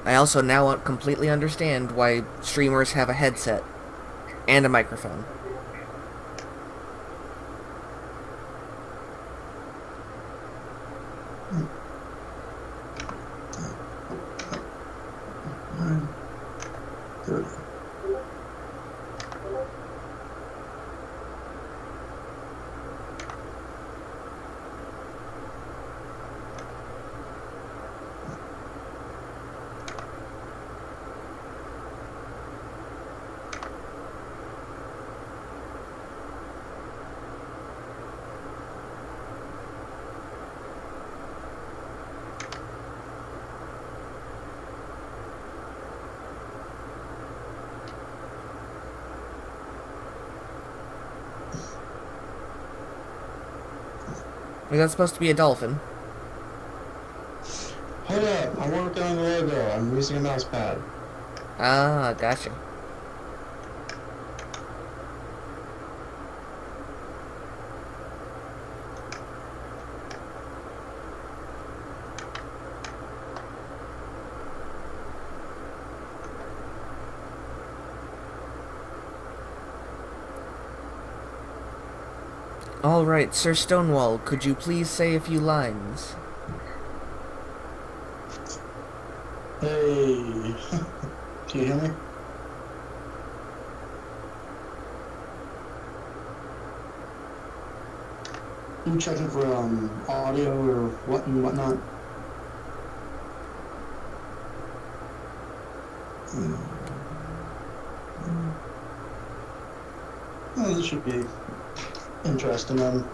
I also now completely understand why streamers have a headset and a microphone. There we go. Is that supposed to be a dolphin? Hold up, I'm working on the logo. I'm using a mouse pad. Ah, gotcha. Alright, Sir Stonewall, could you please say a few lines? Hey. Can you hear me? You checking for audio or what and whatnot? Well, this should be interesting. I'm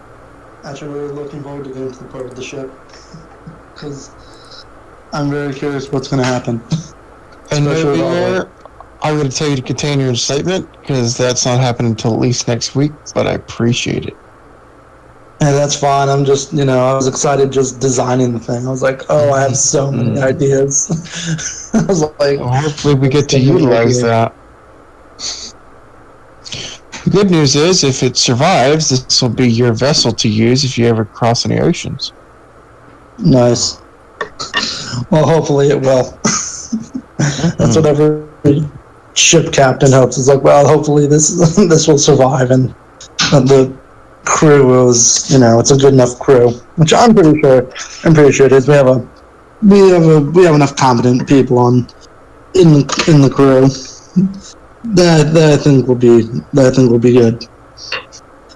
actually really looking forward to getting to the part of the ship because I'm very curious what's going to happen. And Especially with all the- I'm going to tell you to contain your excitement because that's not happening until at least next week, but I appreciate it. Yeah, that's fine. I'm just, I was excited just designing the thing. I was like, oh, I have so many ideas. I was like, Well, hopefully we get to utilize that. The good news is, if it survives, this will be your vessel to use if you ever cross any oceans. Nice. Well, hopefully it will. That's what every ship captain hopes. It's like, well, hopefully this will survive, and the crew is, it's a good enough crew, which I'm pretty sure it is. We have enough competent people in the crew that I think will be good.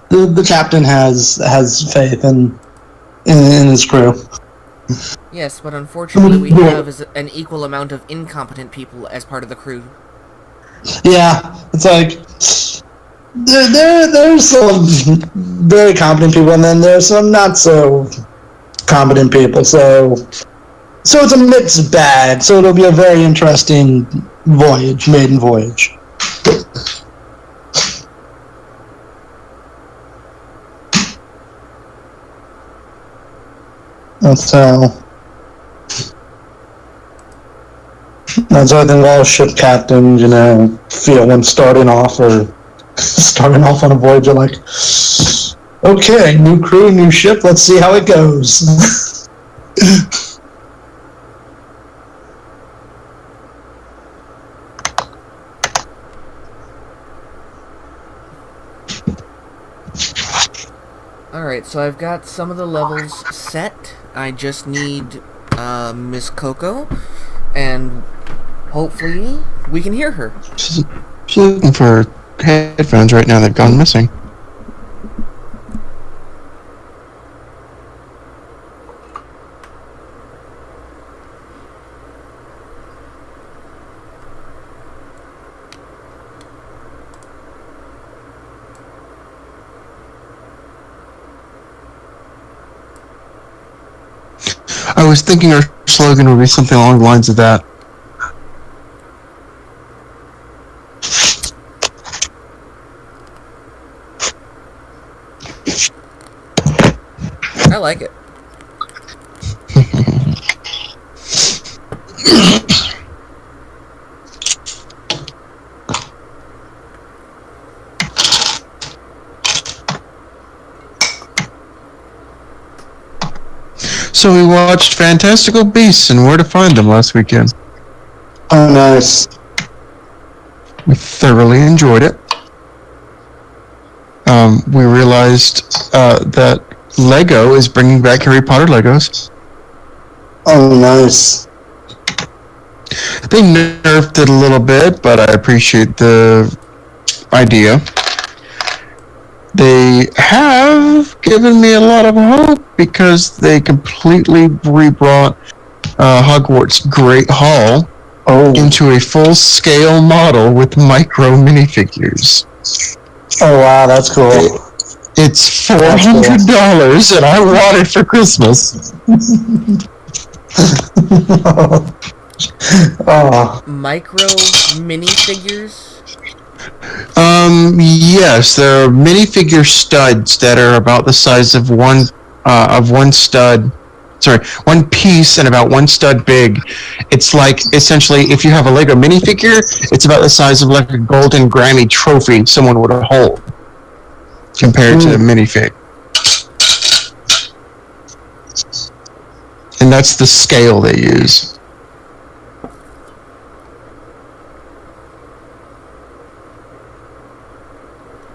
The captain has faith in his crew. Yes, but unfortunately we have an equal amount of incompetent people as part of the crew. Yeah, it's like there's some very competent people, and then there's some not so competent people. So it's a mixed bag. So it'll be a very interesting maiden voyage. That's how I think all ship captains, feel when starting off on a voyage. Are like, okay, new crew, new ship. Let's see how it goes. Alright, so I've got some of the levels set. I just need Miss Coco, and hopefully we can hear her. She's looking for headphones right now. They've gone missing. I was thinking our slogan would be something along the lines of that. I like it. So we watched Fantastical Beasts and Where to Find Them last weekend. Oh, nice. We thoroughly enjoyed it. We realized that Lego is bringing back Harry Potter Legos. Oh, nice. They nerfed it a little bit, but I appreciate the idea. They have given me a lot of hope because they completely rebrought Hogwarts Great Hall into a full-scale model with micro minifigures. Oh, wow, that's cool. It's $400, and I want it for Christmas. Oh. Micro minifigures? Yes, there are minifigure studs that are about the size of one stud. Sorry, one piece and about one stud big. It's like, essentially, if you have a Lego minifigure, it's about the size of like a golden Grammy trophy someone would hold compared to the minifig. And that's the scale they use.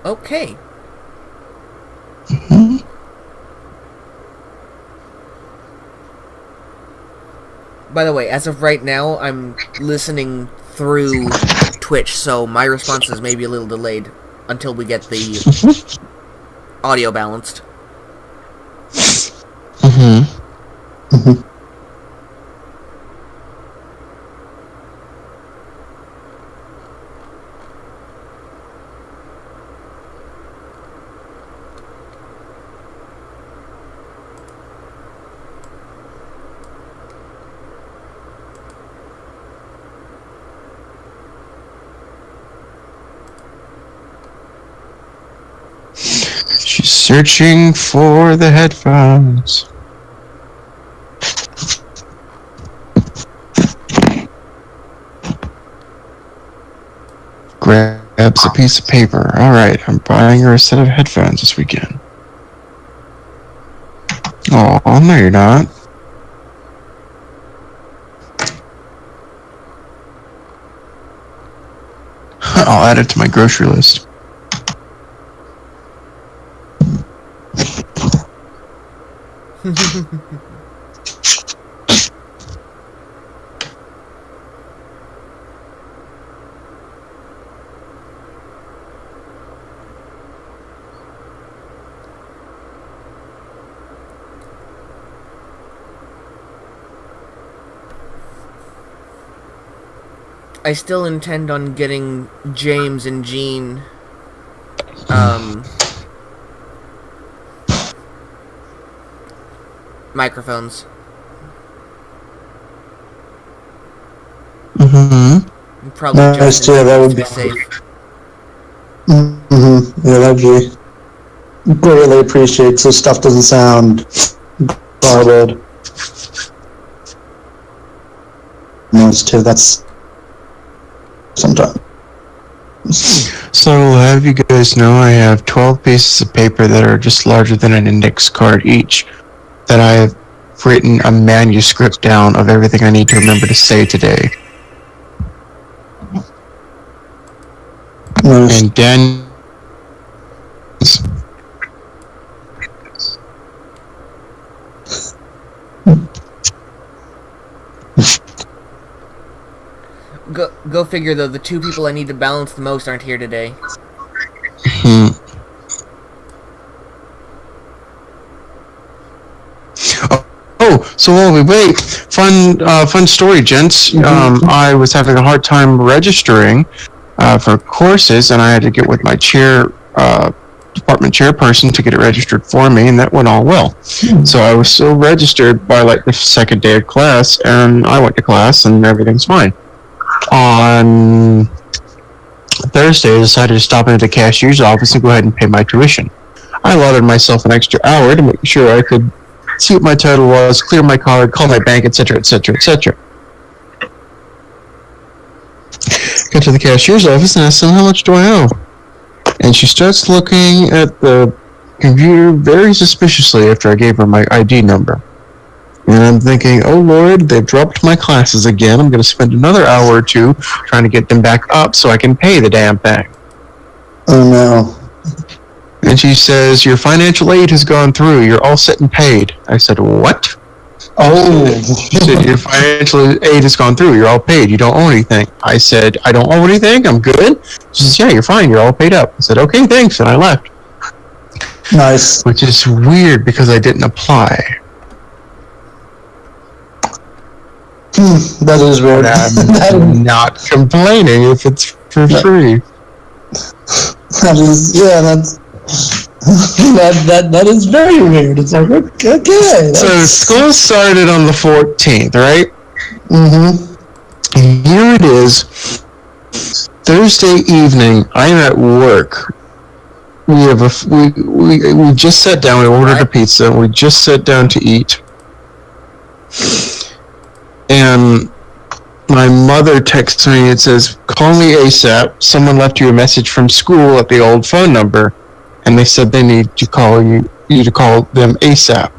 Okay. Mm-hmm. By the way, as of right now, I'm listening through Twitch, so my responses may be a little delayed until we get the audio balanced. Mm-hmm. Mm-hmm. She's searching for the headphones. Grabs a piece of paper. Alright, I'm buying her a set of headphones this weekend. Oh, no you're not. I'll add it to my grocery list. I still intend on getting James and Jean microphones. Mm-hmm. Probably Nice, just yeah, that would to be be safe. Mm-hmm. Yeah, that'd be greatly appreciated so stuff doesn't sound garbled. Noise too, that's sometimes. So I'll have you guys know I have 12 pieces of paper that are just larger than an index card each that I have written a manuscript down of everything I need to remember to say today. Nice. And Dan Go figure, though. The two people I need to balance the most aren't here today. So while we wait, fun story, gents. I was having a hard time registering for courses, and I had to get with my department chairperson to get it registered for me, and that went all well. So I was still registered by like the second day of class, and I went to class, and everything's fine. On Thursday, I decided to stop into the cashier's office and go ahead and pay my tuition. I allotted myself an extra hour to make sure I could see what my total was, clear my card, call my bank, etc., etc., etc. Got to the cashier's office and asked them, how much do I owe? And she starts looking at the computer very suspiciously after I gave her my ID number. And I'm thinking, oh Lord, they've dropped my classes again. I'm going to spend another hour or two trying to get them back up so I can pay the damn thing. Oh no. And she says, your financial aid has gone through. You're all set and paid. I said, what? Oh. She said, your financial aid has gone through. You're all paid. You don't owe anything. I said, I don't owe anything. I'm good. She says, yeah, you're fine. You're all paid up. I said, okay, thanks. And I left. Nice. Which is weird because I didn't apply. That is weird. I'm not complaining if it's for free. That is very weird. It's like, okay. So school started on the 14th, right? Mm-hmm. Here it is. Thursday evening, I'm at work. We just sat down, we ordered a pizza, and we just sat down to eat. And my mother texts me and says, call me ASAP. Someone left you a message from school at the old phone number, and they said they need to call you to call them ASAP.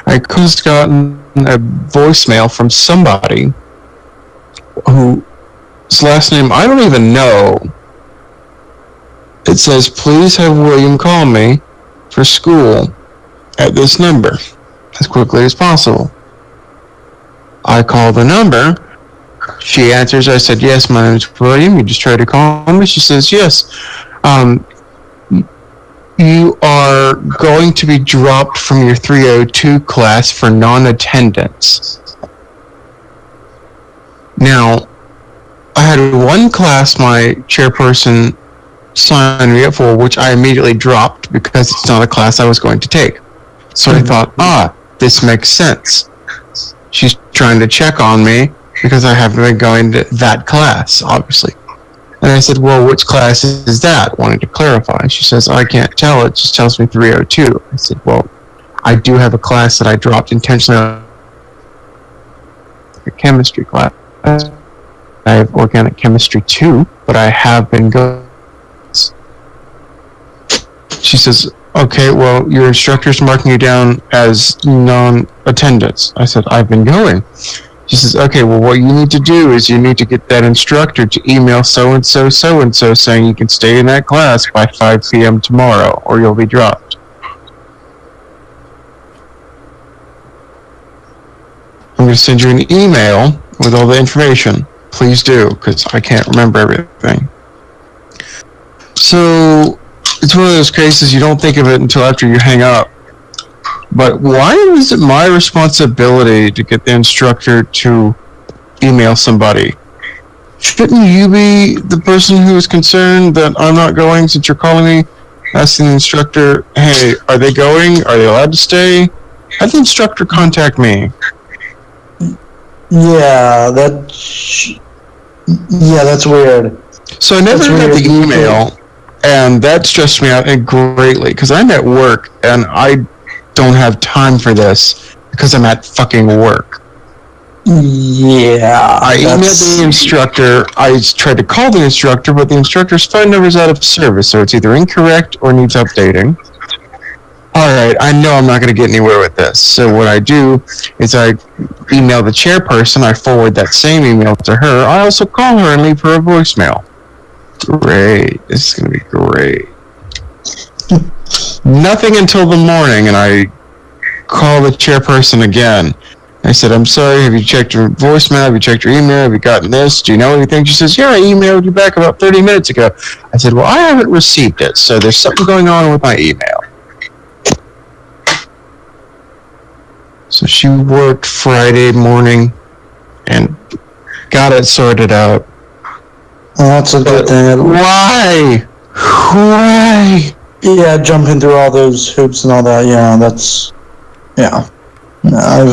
I just gotten a voicemail from somebody whose last name I don't even know. It says, please have William call me for school at this number as quickly as possible. I call the number. She answers. I said, yes, my name is William. You just tried to call me? She says, yes. You are going to be dropped from your 302 class for non-attendance. Now, I had one class my chairperson signed me up for, which I immediately dropped because it's not a class I was going to take. So I thought, this makes sense. She's trying to check on me because I haven't been going to that class, obviously. And I said, well, which class is that? Wanted to clarify. She says, I can't tell. It just tells me 302. I said, well, I do have a class that I dropped intentionally on a chemistry class. I have organic chemistry too, but I have been going. She says, okay, well, your instructor's marking you down as non-attendance. I said, I've been going. She says, okay, well, what you need to do is you need to get that instructor to email so-and-so, so-and-so saying you can stay in that class by 5 p.m. tomorrow, or you'll be dropped. I'm going to send you an email with all the information. Please do, because I can't remember everything. So it's one of those cases you don't think of it until after you hang up. But why is it my responsibility to get the instructor to email somebody? Shouldn't you be the person who is concerned that I'm not going since you're calling me, asking the instructor, hey, are they going? Are they allowed to stay? Have the instructor contact me. Yeah, that's weird. So I never got the email, and that stressed me out greatly, because I'm at work, and I don't have time for this, because I'm at fucking work. Yeah. I emailed the instructor, I tried to call the instructor, but the instructor's phone number is out of service, so it's either incorrect or needs updating. Alright, I know I'm not going to get anywhere with this, so what I do is I email the chairperson, I forward that same email to her, I also call her and leave her a voicemail. Great, this is going to be great. Nothing until the morning, and I call the chairperson again. I said, I'm sorry, have you checked your voicemail? Have you checked your email? Have you gotten this? Do you know anything? She says, yeah, I emailed you back about 30 minutes ago. I said, well, I haven't received it, so there's something going on with my email. So she worked Friday morning and got it sorted out. Well, that's a good thing. Why? Why? Yeah, jumping through all those hoops and all that. Yeah, that's. Yeah, I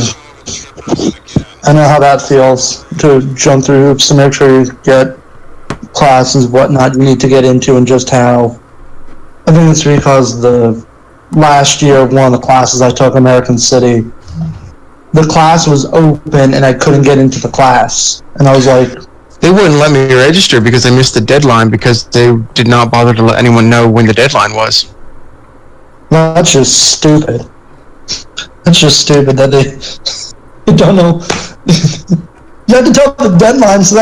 know how that feels to jump through hoops to make sure you get classes, whatnot you need to get into, and just how. I think it's because the last year of one of the classes I took, American City, the class was open and I couldn't get into the class, and I was like. They wouldn't let me register because I missed the deadline because they did not bother to let anyone know when the deadline was. That's just stupid. It's just stupid that they don't know. You have to tell the deadline, so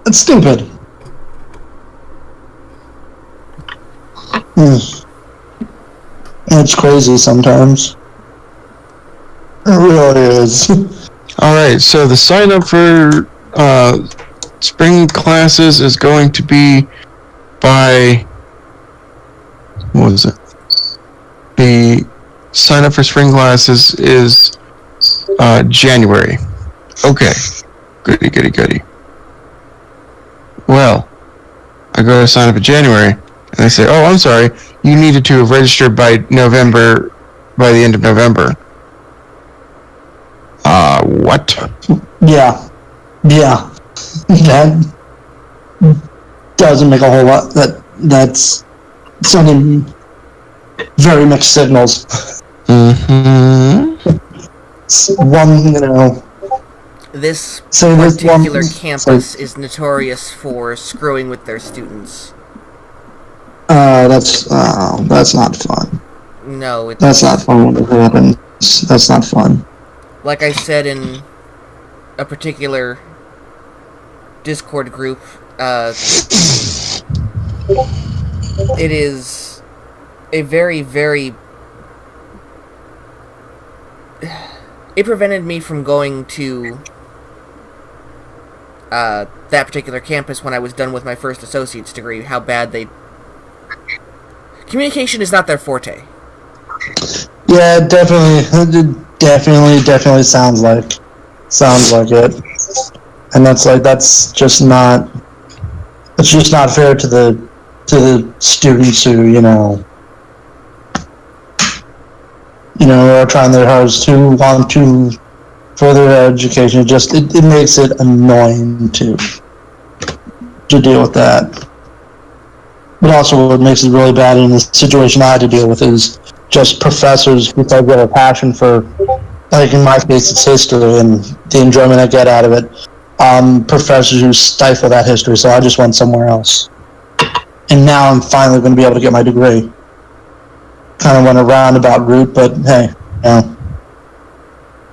that's stupid. It's crazy sometimes. It really is. All right, so the sign up for spring classes is going to be by, what was it? The sign up for spring classes is January. Okay, goody. Well, I go to sign up in January, and they say, "Oh, I'm sorry, you needed to have registered by the end of November." What? Yeah. That doesn't make a whole lot. That's sending very mixed signals. One, This so particular campus is notorious for screwing with their students. That's not fun. No, that's not fun when it happens. That's not fun. Like I said in a particular Discord group, it is a very, very... It prevented me from going to that particular campus when I was done with my first associate's degree, how bad they... Communication is not their forte. Yeah, definitely sounds like it. And that's just not fair to the students who, are trying their hardest to want to further their education. It makes it annoying to deal with that. But also what makes it really bad in the situation I had to deal with is just professors who have a passion for, like in my case it's history and the enjoyment I get out of it. Professors who stifle that history, so I just went somewhere else. And now I'm finally going to be able to get my degree. Kind of went a roundabout route, but hey, at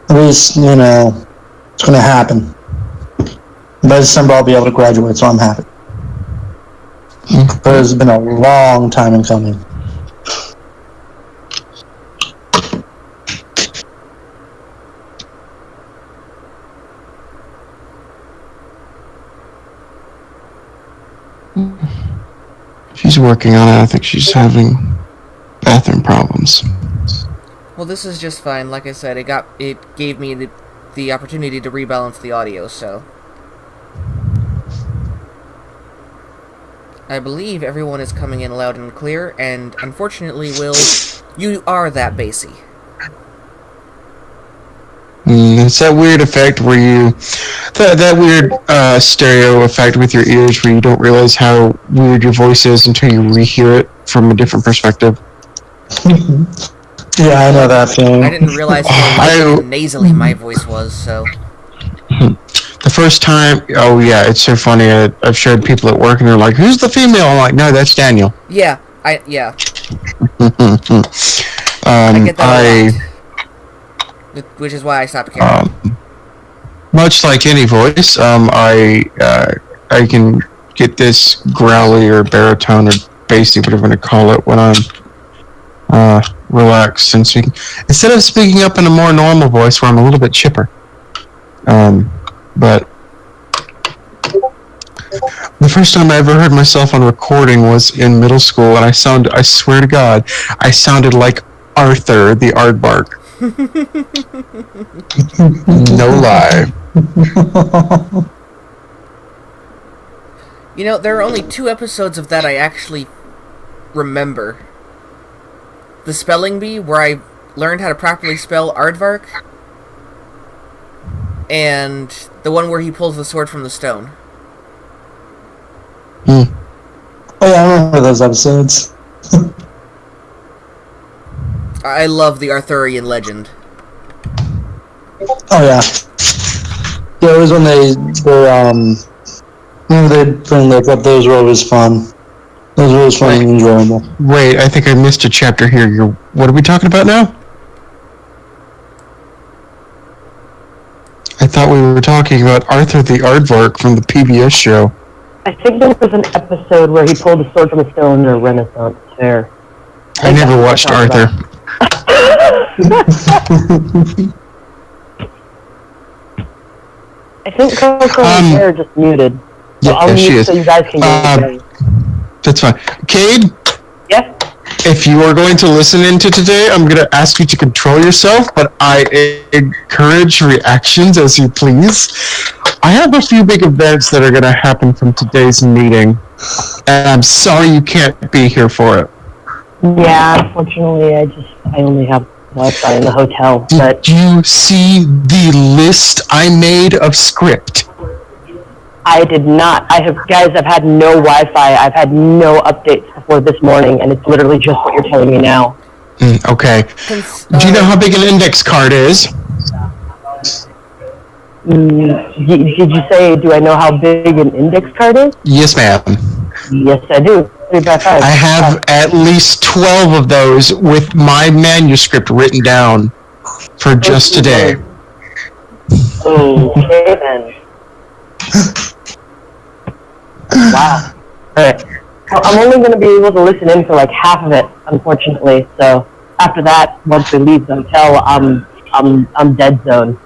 least, it's going to happen. By December I'll be able to graduate, so I'm happy. But it's been a long time in coming. She's working on it. I think she's having bathroom problems. Well, this is just fine. Like I said, it gave me the opportunity to rebalance the audio, so... I believe everyone is coming in loud and clear, and unfortunately, Will, you are that bassy. It's that weird effect where you... That weird stereo effect with your ears where you don't realize how weird your voice is until you rehear it from a different perspective. Yeah, I know that feeling. I didn't realize how light and nasally my voice was, so... The first time, oh yeah, it's so funny. I've showed people at work and they're like, "Who's the female?" I'm like, "No, that's Daniel." Yeah. I get that a lot. Which is why I stopped caring. Much like any voice, I can get this growly or baritone or bassy, whatever you want to call it, when I'm relaxed and speaking. Instead of speaking up in a more normal voice where I'm a little bit chipper. But the first time I ever heard myself on recording was in middle school, and I swear to God, I sounded like Arthur the Aardvark. No lie. There are only 2 episodes of that I actually remember. The Spelling Bee, where I learned how to properly spell Aardvark, and the one where he pulls the sword from the stone. Oh yeah, I remember those episodes. I love the Arthurian legend. Oh yeah. Yeah, it was when they bring those up. Those were always fun. Those were always fun and enjoyable. Wait, I think I missed a chapter here. What are we talking about now? thought we were talking about Arthur the Aardvark from the PBS show. I think there was an episode where he pulled a sword from a stone in a Renaissance fair. I never watched Arthur. I think Coco and Sarah just muted. So Yeah, I'll she mute is. so you guys can get That's fine. Cade, Yeah? if you are going to listen into today, I'm going to ask you to control yourself, but I encourage reactions as you please. I have a few big events that are going to happen from today's meeting, and I'm sorry you can't be here for it. Yeah, unfortunately, I only have Wi-Fi in the hotel, but Did you see the list I made of script? I did not. I've had no Wi-Fi. I've had no updates before this morning, and it's literally just what you're telling me now. Okay. Do you know how big an index card is? Did you say, do I know how big an index card is? Yes, ma'am. Yes, I do. 3x5. I have at least 12 of those with my manuscript written down for just today. Okay, then. Wow. Alright. Well, I'm only going to be able to listen in for like half of it, unfortunately. So after that, once we leave the hotel, I'm dead zone.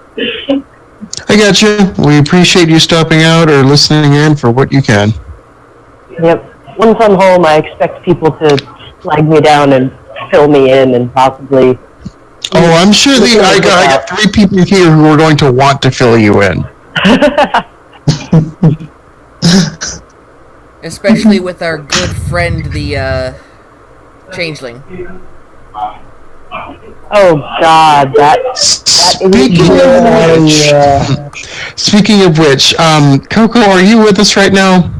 I got you. We appreciate you stopping out or listening in for what you can. Yep. Once I'm home, I expect people to flag me down and fill me in and possibly... Oh, I'm sure I got 3 people here who are going to want to fill you in. Especially with our good friend, the Changeling. Oh God, Speaking of which, Coco, are you with us right now?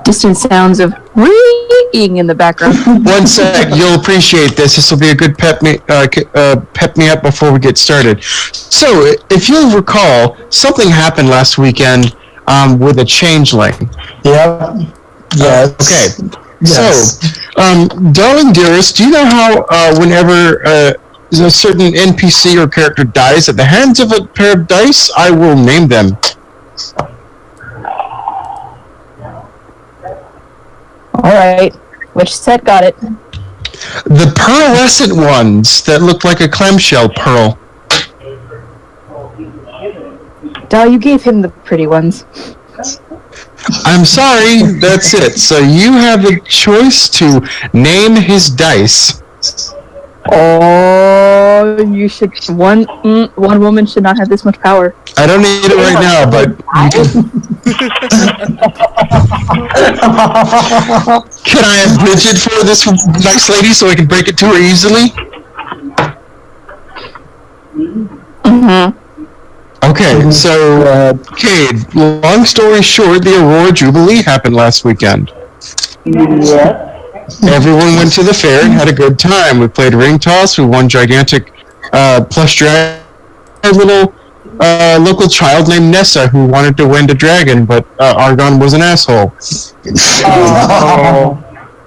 Distant sounds of ringing in the background. One sec, you'll appreciate this. This will be a good pep me up before we get started. So, if you'll recall, something happened last weekend with a changeling. Yep. Yes. Okay. Yes. So, darling dearest, do you know how whenever a certain NPC or character dies at the hands of a pair of dice, I will name them? Alright. Which set got it? The pearlescent ones that look like a clamshell pearl. Duh, you gave him the pretty ones. I'm sorry, that's it. So you have the choice to name his dice. Oh, you should. One woman should not have this much power. I don't need it right now, but you can I have Bridget for this nice lady so I can break it to her easily? Mm-hmm. Okay, so, Cade, long story short, the Aurora Jubilee happened last weekend. Yeah. Everyone went to the fair and had a good time. We played ring toss, we won gigantic plush dragon. A little local child named Nessa who wanted to win the dragon, but Argon was an asshole.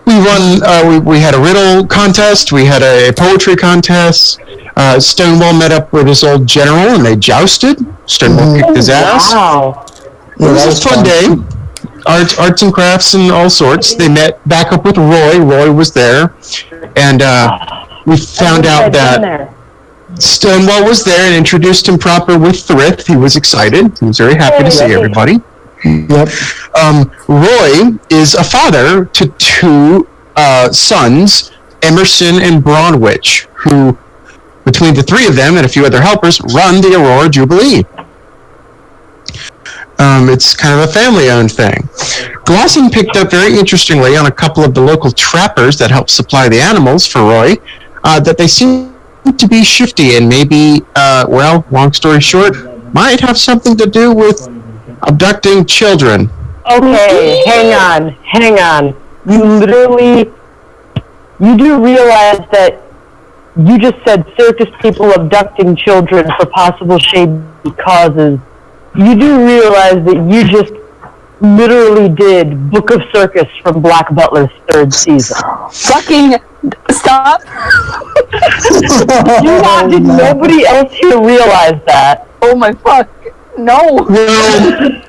We won, we had a riddle contest, we had a poetry contest. Stonewall met up with his old general and they jousted. Stonewall kicked his ass. Wow. It was a fun day. Arts and crafts and all sorts. They met back up with Roy. Roy was there. And we found out that Stonewall was there and introduced him proper with Thrith. He was excited. He was very happy to see everybody. Yep. Roy is a father to 2 sons, Emerson and Bronwich, who, between the 3 of them and a few other helpers, run the Aurora Jubilee. It's kind of a family-owned thing. Glosson picked up very interestingly on a couple of the local trappers that help supply the animals for Roy, that they seem to be shifty and maybe, well, long story short, might have something to do with abducting children. Okay, hang on. You do realize that you just said circus people abducting children for possible shady causes. You do realize that you just literally did Book of Circus from Black Butler's 3rd season. Fucking stop. Did nobody else here realize that? Oh my fuck. No. Well,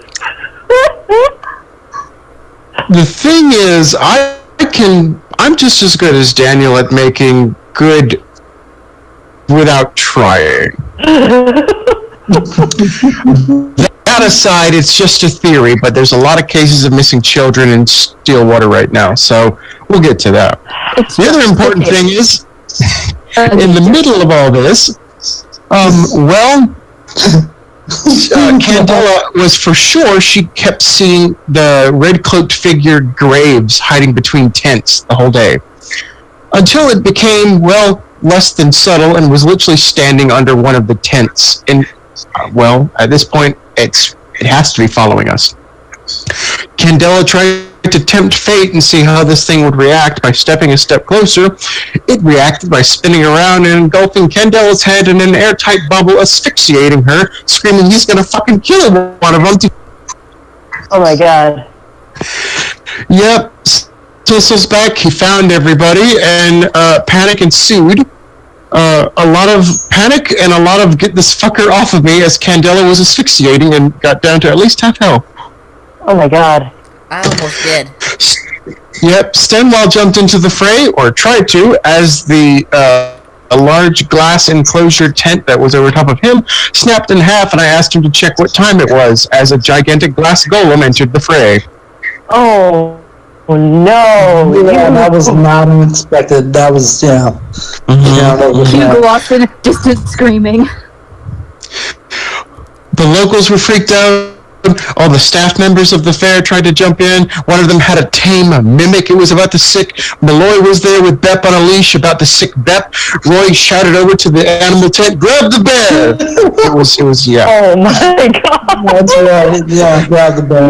the thing is, I'm just as good as Daniel at making good without trying. That aside, it's just a theory, but there's a lot of cases of missing children in Stillwater right now, so we'll get to that. The other important thing is, in the middle of all this, Candela was for sure, she kept seeing the red-cloaked figure Graves hiding between tents the whole day. Until it became, less than subtle and was literally standing under one of the tents. And, at this point, it has to be following us. Candela tried to tempt fate and see how this thing would react by stepping a step closer. It reacted by spinning around and engulfing Candela's head in an airtight bubble, asphyxiating her, screaming, "He's gonna fucking kill one of them!" Oh my god. Yep. Thistl's back. He found everybody, and panic ensued. A lot of panic and a lot of "get this fucker off of me" as Candela was asphyxiating and got down to at least half health. Oh my god. I almost did. Yep, Stenwall jumped into the fray, or tried to, as a large glass enclosure tent that was over top of him snapped in half, and I asked him to check what time it was, as a gigantic glass golem entered the fray. Oh no. Yeah, that was not unexpected. That was, yeah. Yeah, that was, Hugo lost in distant screaming. The locals were freaked out. All the staff members of the fair tried to jump in. One of them had a tame mimic. It was about the sick. Malloy was there with Bep on a leash about the sick Bep. Roy shouted over to the animal tent, "Grab the bear!" It was, yeah. Oh my god. That's right. Yeah, grab the bear.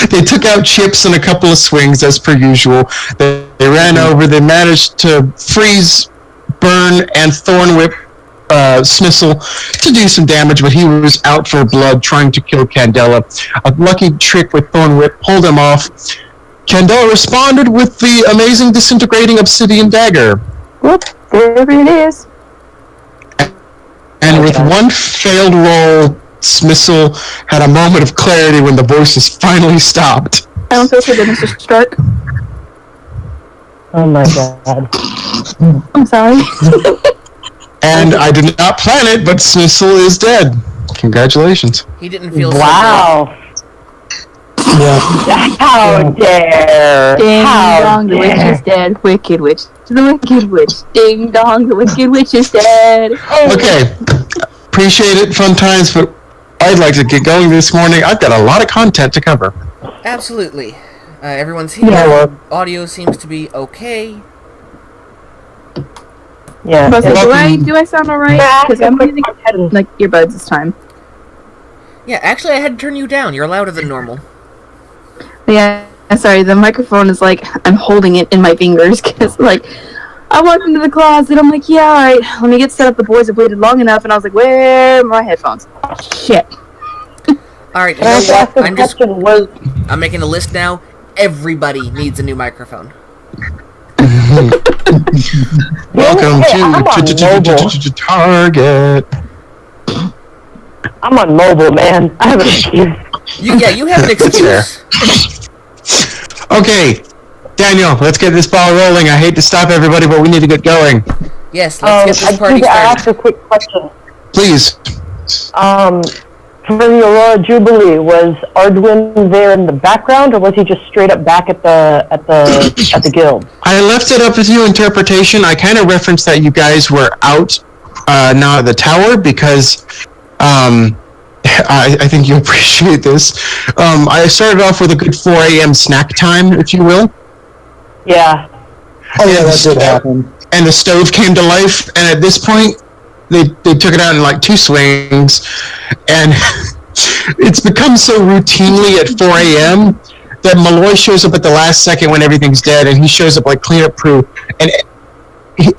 They took out Chips in a couple of swings, as per usual. They ran over. They managed to freeze, burn, and thorn whip Smissel to do some damage, but he was out for blood trying to kill Candela. A lucky trick with Thorn Whip pulled him off. Candela responded with the amazing disintegrating obsidian dagger. Whoop, wherever it is. And with one failed roll, Smissel had a moment of clarity when the voices finally stopped. I don't feel so good, Mr. Stark. Oh my god. I'm sorry. And I did not plan it, but Smissel is dead. Congratulations. He didn't feel wow. Yeah. How dare! Ding How dong, the witch is dead. Wicked witch. The wicked witch. Ding dong, the wicked witch is dead. Okay. Appreciate it, fun times, but I'd like to get going this morning. I've got a lot of content to cover. Absolutely. Everyone's here. Yeah. Audio seems to be okay. Yeah. But do I sound alright? Because I'm using like earbuds this time. Yeah, actually I had to turn you down. You're louder than normal. Yeah, sorry, the microphone is like, I'm holding it in my fingers, because like, I walked into the closet, I'm like, yeah, alright, let me get set up, the boys have waited long enough, and I was like, where are my headphones? Shit. Alright, you know what? I'm making a list now. Everybody needs a new microphone. Welcome to Target. I'm on mobile, man. I have an excuse. You have an excuse. Okay, Daniel, let's get this ball rolling. I hate to stop everybody, but we need to get going. Yes, let's get this party I started. ask a quick question. Please. For the Aurora Jubilee, was Arduin there in the background, or was he just straight up back at the guild? I left it up with your interpretation. I kind of referenced that you guys were out, not at the tower, because I think you'll appreciate this. I started off with a good 4 a.m. snack time, if you will. Yeah. Oh yeah, that did happen. And the stove came to life, and at this point, they took it out in like 2 swings, and it's become so routinely at 4 a.m. that Malloy shows up at the last second when everything's dead, and he shows up like cleanup crew, and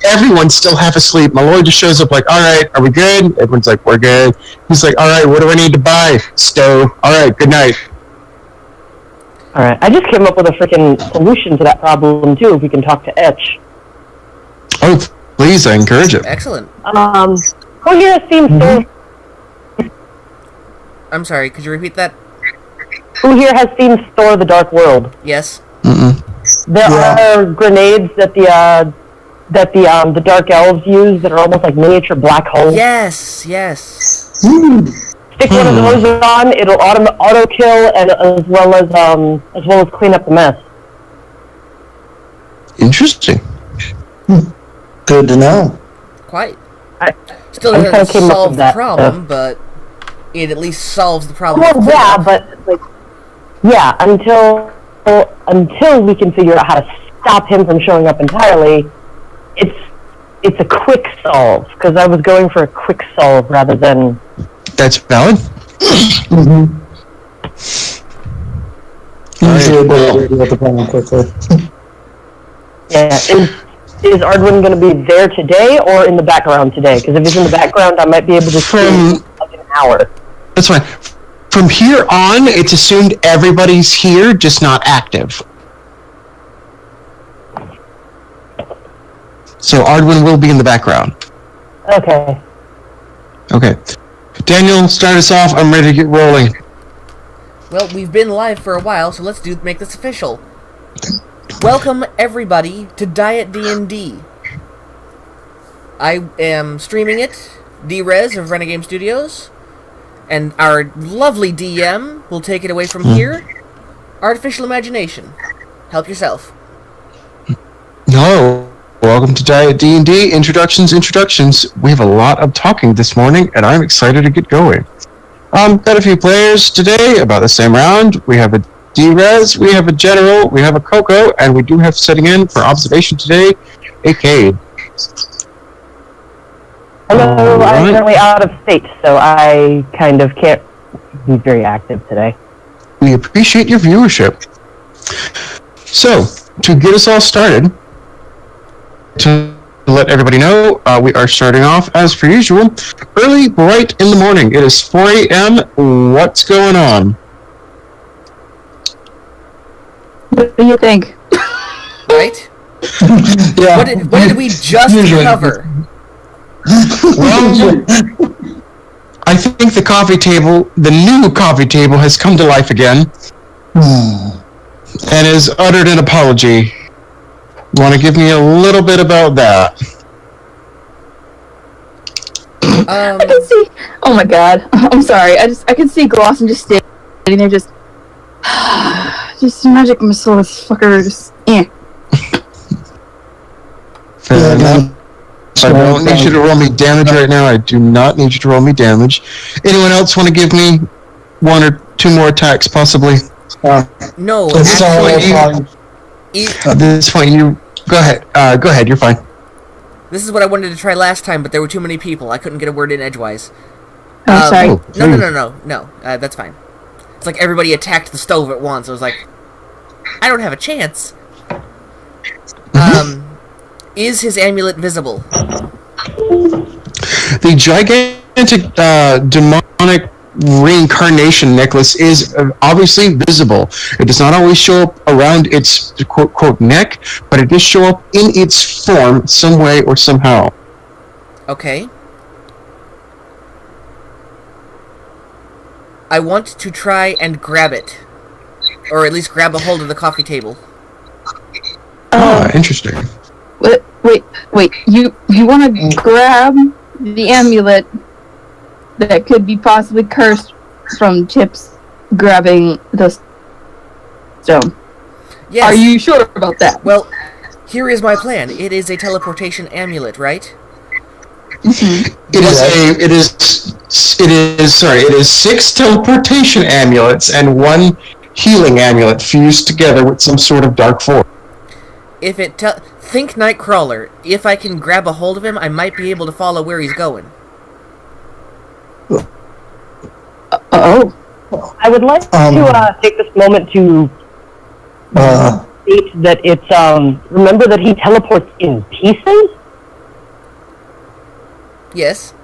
everyone's still half asleep. Malloy just shows up like, all right, are we good? Everyone's like, we're good. He's like, all right, what do I need to buy? Stove. All right, good night. All right. I just came up with a freaking solution to that problem too. If we can talk to Etch. Oh, please, I encourage it. Excellent. Who here has seen Thor? I'm sorry, could you repeat that? Who here has seen Thor: The Dark World? Yes. Mm-mm. There are grenades that the Dark Elves use that are almost like miniature black holes. Yes. Stick one of those on, it'll auto kill, and as well as clean up the mess. Interesting. Good to know. Quite. I Still kinda doesn't came up solve with the that, problem, but it at least solves the problem. Well, yeah, but until we can figure out how to stop him from showing up entirely, it's a quick solve, because I was going for a quick solve rather than... That's valid. Mm-hmm. Usually a good way to get the problem quickly. Yeah, is Ardwin going to be there today or in the background today? Because if he's in the background, I might be able to see him in like an hour. That's fine. From here on, it's assumed everybody's here, just not active. So Ardwin will be in the background. Okay. Okay. Daniel, start us off. I'm ready to get rolling. Well, we've been live for a while, so let's make this official. Welcome, everybody, to Diet D&D. I am streaming it, D-Rez of Renegame Studios, and our lovely DM will take it away from here. Artificial Imagination. Help yourself. No. Welcome to Diet D&D. Introductions. We have a lot of talking this morning, and I'm excited to get going. Got a few players today, about the same round. We have a D-Rez, we have a General, we have a Coco, and we do have setting in for observation today, a Cade. Hello, I'm currently out of state, so I kind of can't be very active today. We appreciate your viewership. So, to get us all started, to let everybody know, we are starting off, as per usual, early, bright in the morning. It is 4 a.m. What's going on? What do you think? Right? Yeah. What did we just cover? Well, I think the new coffee table has come to life again and has uttered an apology. Want to give me a little bit about that? I can see. Oh my god. I'm sorry. I can see Glosson just standing there, just magic missile, this fucker. Just Fair enough. I don't need you to roll me damage right now. I do not need you to roll me damage. Anyone else want to give me one or two more attacks, possibly? No, It's all actually, fine. At this point, you go ahead. Go ahead. You're fine. this is what I wanted to try last time, but there were too many people. I couldn't get a word in edgewise. I'm sorry. No. That's fine. It's like everybody attacked the stove at once. I was like, I don't have a chance. Is his amulet visible? The gigantic demonic reincarnation necklace is obviously visible. It does not always show up around its quote neck, but it does show up in its form some way or somehow. Okay. I want to try and grab it. Or at least grab a hold of the coffee table. Interesting. Wait. You want to grab the amulet that could be possibly cursed from Chips grabbing the stone? Yes. Are you sure about that? Well, here is my plan. It is a teleportation amulet, right? It is 6 teleportation amulets and 1 healing amulet fused together with some sort of dark force. If it think Nightcrawler. If I can grab a hold of him, I might be able to follow where he's going. I would like to take this moment to state that it's remember that he teleports in pieces. Yes.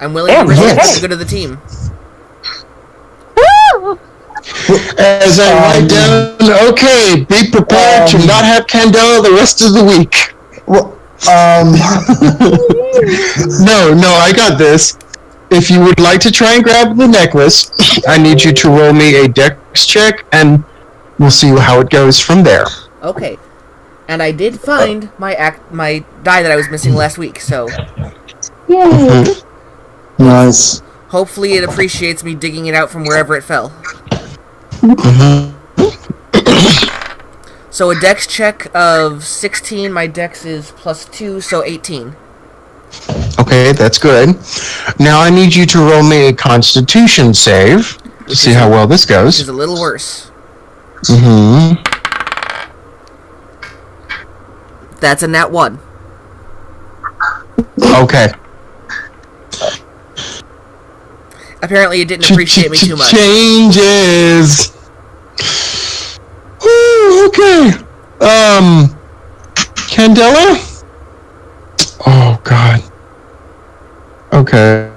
I'm willing to risk it for the good of the team. Woo! As I write down, okay, be prepared to not have Candela the rest of the week. Well, No, I got this. If you would like to try and grab the necklace, I need you to roll me a dex check, and we'll see how it goes from there. Okay. And I did find my die that I was missing last week, so Yay! nice. hopefully it appreciates me digging it out from wherever it fell. So a dex check of 16, my dex is +2, so 18. Okay, that's good. Now I need you to roll me a Constitution save to see how well this Which is goes. a little worse. Mm-hmm. That's a nat 1. Okay. Apparently it didn't appreciate me too much. Changes. Whew, okay. Candela? Oh, God. Okay.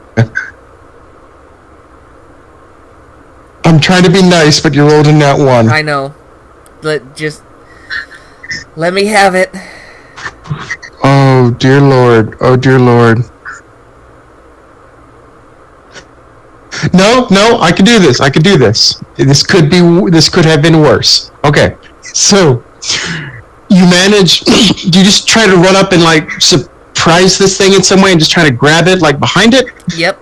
I'm trying to be nice, but you rolled a nat 1. I know. Just let me have it. Oh, dear Lord. Oh, dear Lord. No, I can do this. I can do this. This could have been worse. Okay. So, you manage, do you just try to run up and, like, surprise this thing in some way and just try to grab it, like, behind it? Yep.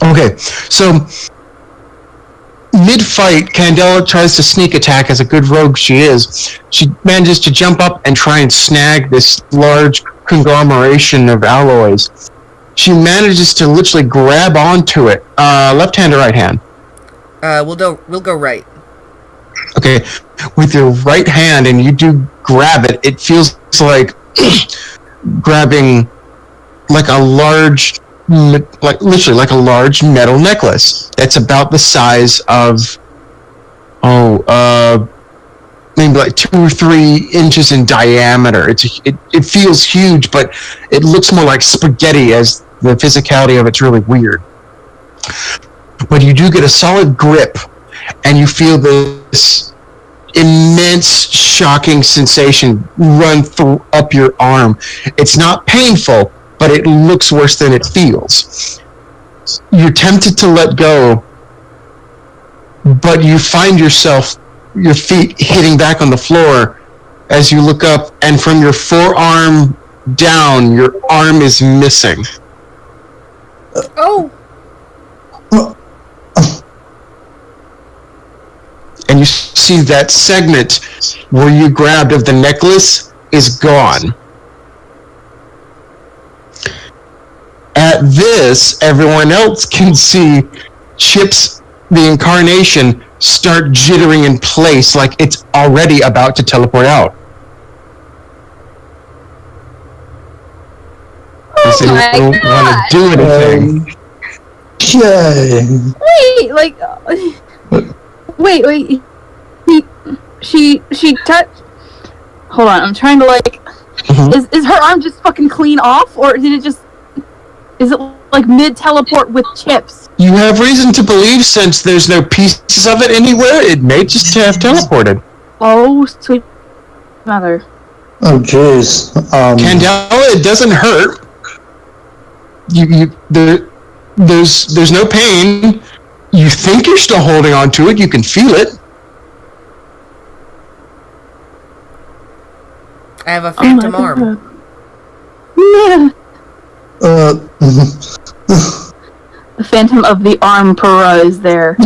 Okay. So, mid-fight, Candela tries to sneak attack as a good rogue she is. She manages to jump up and try and snag this large conglomeration of alloys. She manages to literally grab onto it. Left hand or right hand? We'll go right. Okay, with your right hand, and you do grab it. It feels like grabbing like a large, like literally like a large metal necklace. That's about the size of maybe like 2 or 3 inches in diameter. It feels huge, but it looks more like spaghetti, as the physicality of it's really weird. But you do get a solid grip, and you feel this immense, shocking sensation run up your arm. It's not painful, but it looks worse than it feels. You're tempted to let go, but you find yourself, your feet hitting back on the floor as you look up, and from your forearm down, your arm is missing. Oh! And you see that segment where you grabbed of the necklace is gone. At this, everyone else can see Chips, the incarnation, start jittering in place like it's already about to teleport out. Does my anyone want to do anything? Okay. Wait. She touched. Hold on, I'm trying to Is her arm just fucking clean off, or did it just? Is it like mid teleport with Chips? You have reason to believe, since there's no pieces of it anywhere, it may just have teleported. Oh, sweet mother. Oh, jeez. Candela, it doesn't hurt. There's no pain. You think you're still holding on to it. You can feel it. I have a phantom arm. Yeah. The phantom of the arm Pura is there.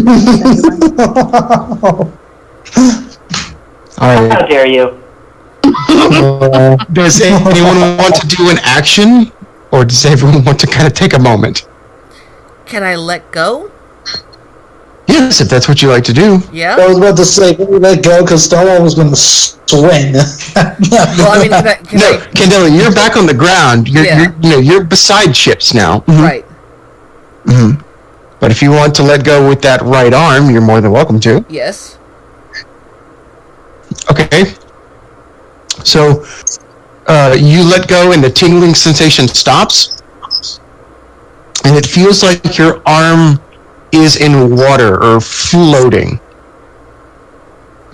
All right. How dare you? Does anyone want to do an action, or does everyone want to kind of take a moment? Can I let go? Yes, if that's what you like to do. Yeah? I was about to say, can we let go, because Stella was going to swing. Well, I mean, can No, I... Candela, you're back on the ground. You're beside Chips now. Mhm. Right. Mm-hmm. But if you want to let go with that right arm, you're more than welcome to. Yes. Okay. So, you let go and the tingling sensation stops, and it feels like your arm is in water or floating.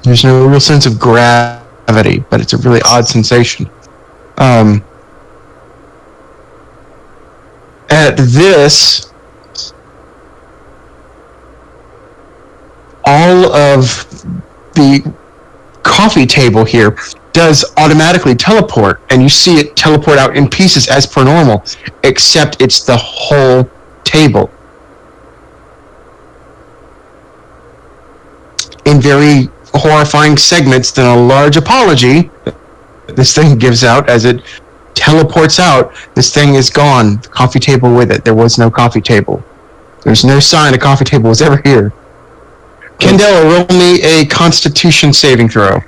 There's no real sense of gravity, but it's a really odd sensation. At this, all of the coffee table here does automatically teleport, and you see it teleport out in pieces as per normal, except it's the whole table. In very horrifying segments, then a large apology this thing gives out as it teleports out. This thing is gone. The coffee table with it. There was no coffee table. There's no sign a coffee table was ever here. Candela, roll me a Constitution saving throw.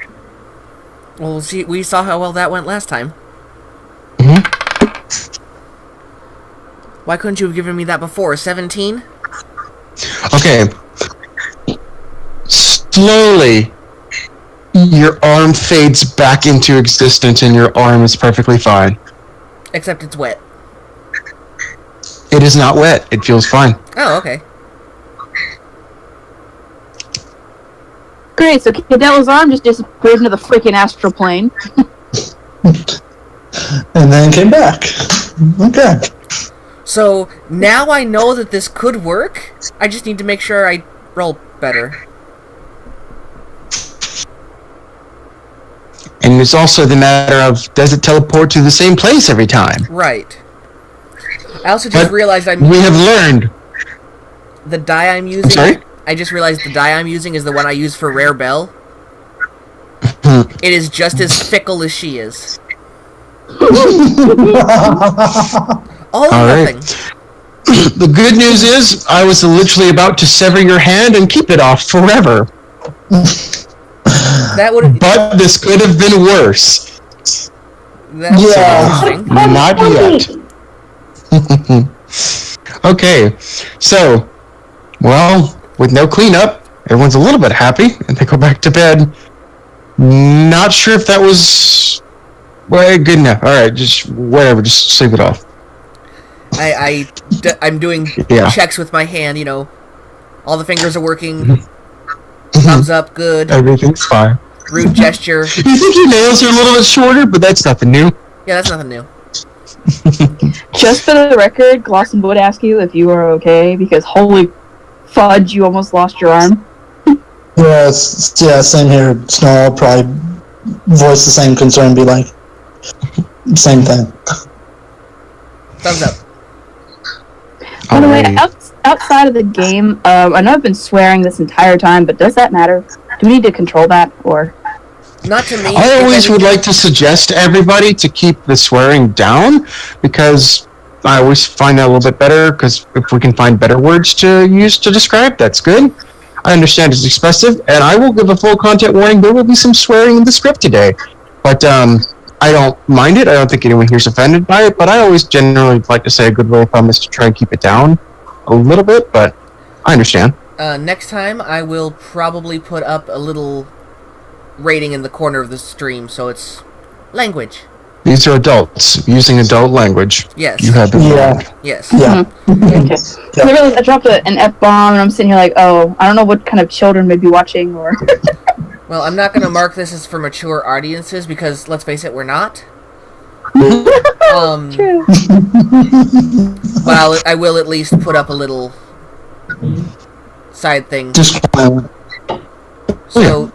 Well, see, we saw how well that went last time. Mm-hmm. Why couldn't you have given me that before? 17? Okay. Slowly, your arm fades back into existence and your arm is perfectly fine. Except it's wet. It is not wet. It feels fine. Oh, okay. Great, so Cadell's arm just disappeared into the freaking astral plane. And then came back. Okay. So, now I know that this could work. I just need to make sure I roll better. And it's also the matter of, does it teleport to the same place every time? Right. I also just But realized we have learned. the die I'm using. Sorry? I just realized the die I'm using is the one I use for Rare Bell. It is just as fickle as she is. All or right. nothing. The good news is, I was literally about to sever your hand and keep it off forever. That would. But this could have been worse. That's interesting. Not yet. Okay, so, well, with no cleanup, everyone's a little bit happy, and they go back to bed. Not sure if that was... Well, good enough. Alright, just whatever, just sleep it off. I'm doing Yeah. checks with my hand, you know. All the fingers are working. Thumbs up, good. Everything's fine. Rude gesture. You think your nails are a little bit shorter, but that's nothing new. Yeah, that's nothing new. Just for the record, Glosson would ask you if you were okay, because holy fudge, you almost lost your arm. Yeah, same here. Snow, I'll probably voice the same concern, be like, same thing. Thumbs up. By the way, Alright. outside of the game, I know I've been swearing this entire time, but does that matter? Do we need to control that, or...? Not to me. I always if would anything- like to suggest to everybody to keep the swearing down, because I always find that a little bit better, because if we can find better words to use to describe, that's good. I understand it's expressive, and I will give a full content warning. There will be some swearing in the script today, but I don't mind it. I don't think anyone here's offended by it, but I always generally like to say a good rule of thumb is to try and keep it down a little bit, but I understand. Next time, I will probably put up a little rating in the corner of the stream, so it's language. These are adults using adult language. Yes. You have been warned. Yeah, Yes. yeah. Okay. I realized I dropped an F-bomb, and I'm sitting here like, oh, I don't know what kind of children may be watching, or... Well, I'm not going to mark this as for mature audiences, because, let's face it, we're not. True. Well, I will at least put up a little side thing. Disclaimer. So,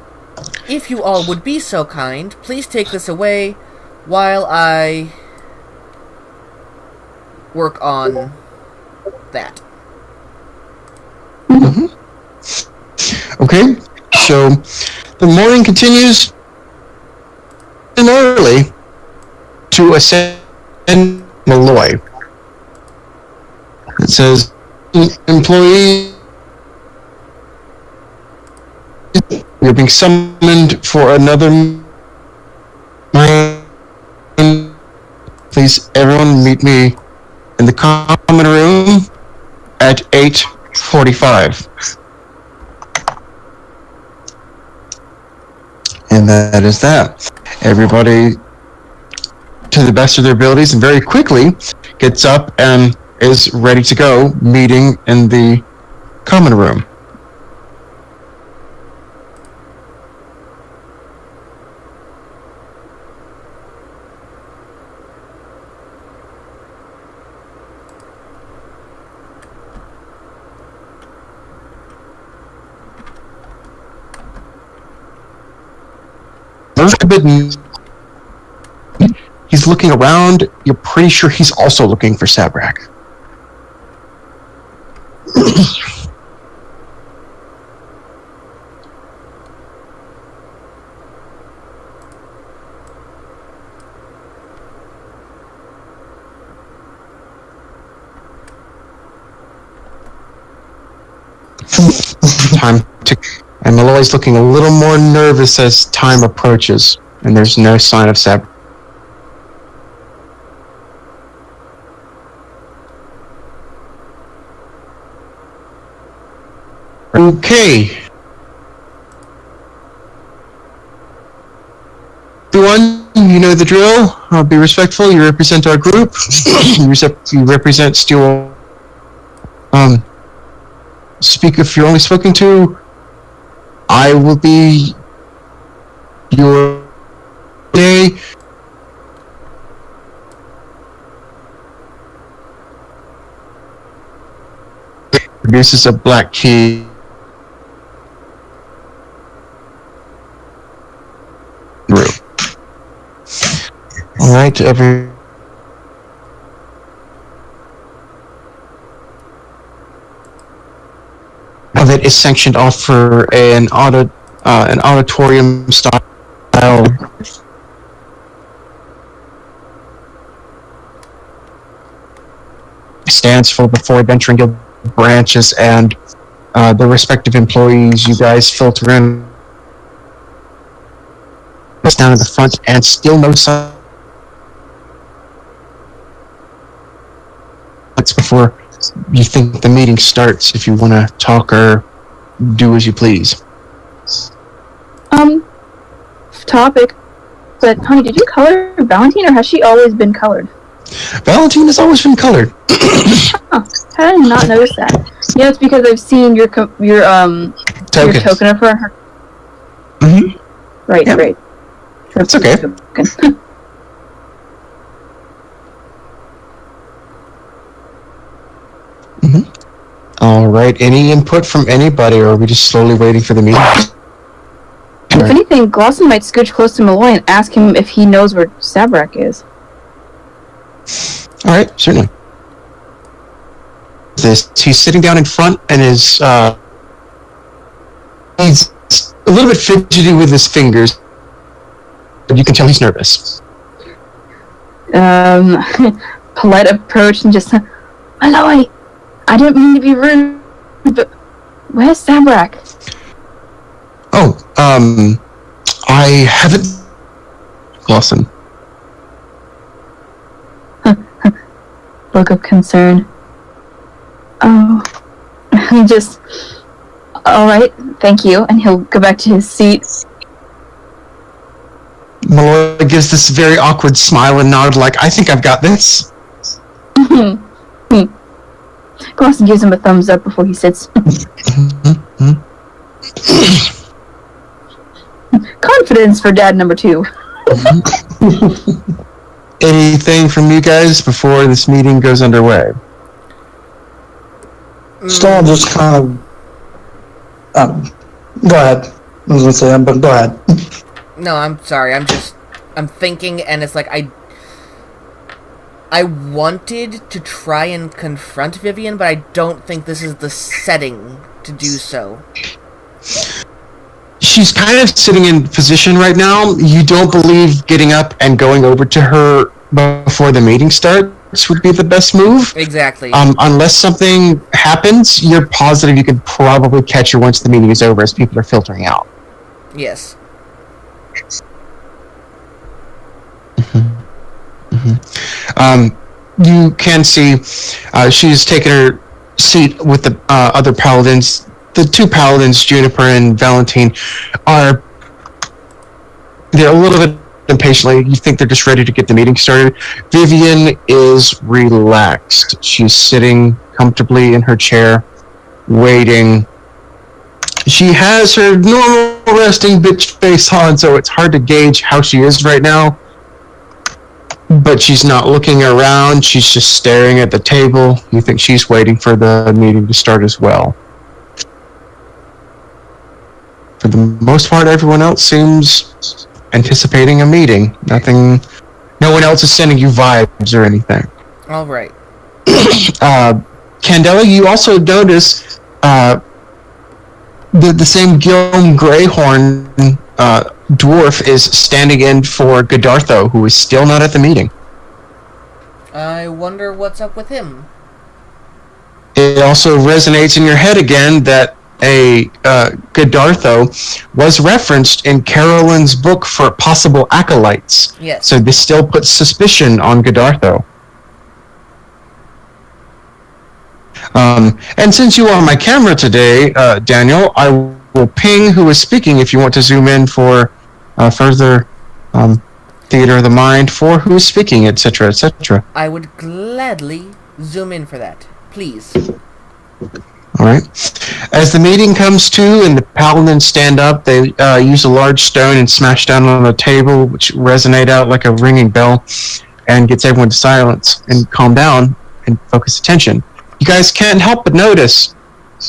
if you all would be so kind, please take this away while I work on that. Okay, so the morning continues and early to ascend Malloy. It says, employee, you're being summoned for another meeting. Please, everyone meet me in the common room at 8:45. And that is that. Everybody to the best of their abilities and very quickly gets up and is ready to go, meeting in the common room. A bit. He's looking around. You're pretty sure he's also looking for Sabrak. Time to, and Malloy's looking a little more nervous as time approaches, and there's no sign of Sabrak. Okay. Everyone, you know the drill. Be respectful. You represent our group. You represent Steel. Speak if you're only spoken to. I will be your day. Produces a black key. Room. All right, every. That is sanctioned off for an auditorium style. Stands for before adventuring guild branches and the respective employees. You guys filter in. Down at the front, and still no sign. That's before you think the meeting starts. If you want to talk or do as you please. Topic. But honey, did you color Valentine, or has she always been colored? Valentine has always been colored. Huh. I did not notice that. Yeah, it's because I've seen your token of her. Mm-hmm. Right, yeah. Right. That's okay. Mm-hmm. All right. Any input from anybody, or are we just slowly waiting for the meeting? If anything, Glosson might scooch close to Malloy and ask him if he knows where Sabrak is. All right, certainly. He's sitting down in front and is he's a little bit fidgety with his fingers. But you can tell he's nervous. Polite approach and just, Malloy, I didn't mean to be rude, but where's Sabrak? Oh, I haven't. Glosson. Look of concern. Oh, just, alright, thank you, and he'll go back to his seat. Malloy gives this very awkward smile and nod like, I think I've got this. Glosson gives him a thumbs up before he sits. Confidence for dad number 2. Anything from you guys before this meeting goes underway? Still just kind of... go ahead. I was going to say, but go ahead. No, I'm sorry. I'm thinking, and it's like I wanted to try and confront Vivian, but I don't think this is the setting to do so. She's kind of sitting in position right now. You don't believe getting up and going over to her before the meeting starts would be the best move? Exactly. Unless something happens, you're positive you could probably catch her once the meeting is over as people are filtering out. Yes. You can see she's taken her seat with the other paladins. The 2 paladins, Juniper and Valentine, they're a little bit impatiently. You think they're just ready to get the meeting started. Vivian is relaxed. She's sitting comfortably in her chair, waiting. She has her normal resting bitch face on, so it's hard to gauge how she is right now. But she's not looking around. She's just staring at the table. You think she's waiting for the meeting to start as well. For the most part, everyone else seems anticipating a meeting. No one else is sending you vibes or anything. All right. Candela, you also notice the same Gilm Greyhorn dwarf is standing in for Goddartho, who is still not at the meeting. I wonder what's up with him. It also resonates in your head again that a Goddartho was referenced in Carolyn's book for possible acolytes. Yes. So this still puts suspicion on Goddartho. And since you are on my camera today, Daniel, I will ping who is speaking if you want to zoom in for further theater of the mind for who is speaking, etc., etc. I would gladly zoom in for that. Please. All right. As the meeting comes to and the paladins stand up, they use a large stone and smash down on the table, which resonate out like a ringing bell, and gets everyone to silence and calm down and focus attention. You guys can't help but notice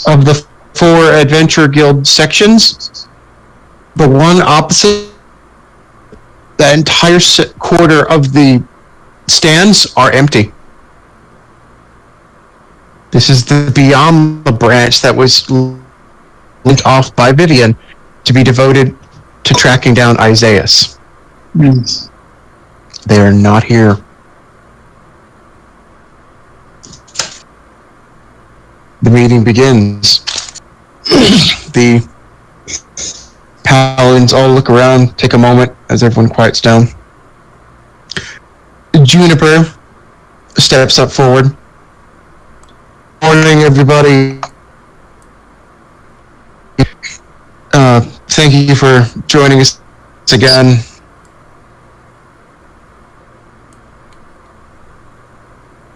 of the 4 Adventure Guild sections, the one opposite, the entire quarter of the stands are empty. This is the Beyond the branch that was linked off by Vivian to be devoted to tracking down Isaias. Yes. They are not here. The meeting begins. The paladins all look around, take a moment as everyone quiets down. Juniper steps up forward. Morning, everybody. Thank you for joining us again.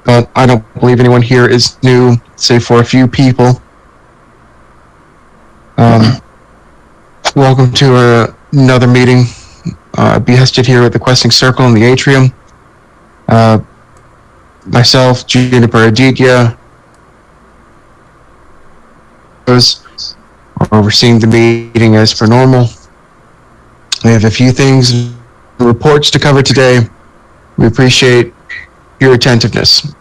But I don't believe anyone here is new, save for a few people. Welcome to another meeting. Behested here at the Questing Circle in the atrium. Myself, Juniper Aditya, are overseeing the meeting as per normal. We have a few things and reports to cover today. We appreciate your attentiveness.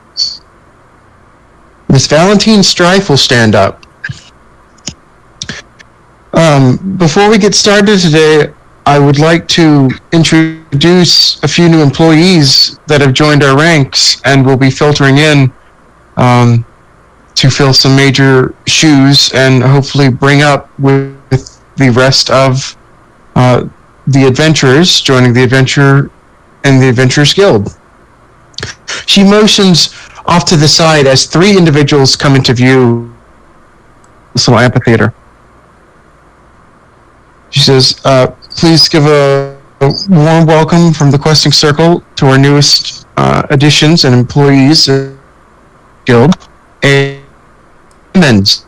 Miss Valentine Strife will stand up. Before we get started today, I would like to introduce a few new employees that have joined our ranks and will be filtering in to fill some major shoes and hopefully bring up with the rest of the adventurers joining the adventure and the Adventurers Guild. She motions off to the side as 3 individuals come into view. This little amphitheater. She says, please give a warm welcome from the Questing Circle to our newest additions and employees guild. Amens,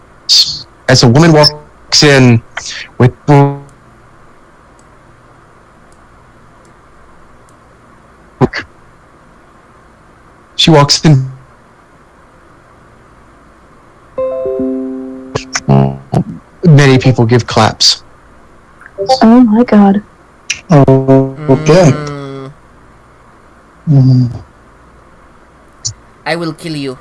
as a woman walks in with she walks in. Many people give claps. Oh my god. Oh, okay. I will kill you.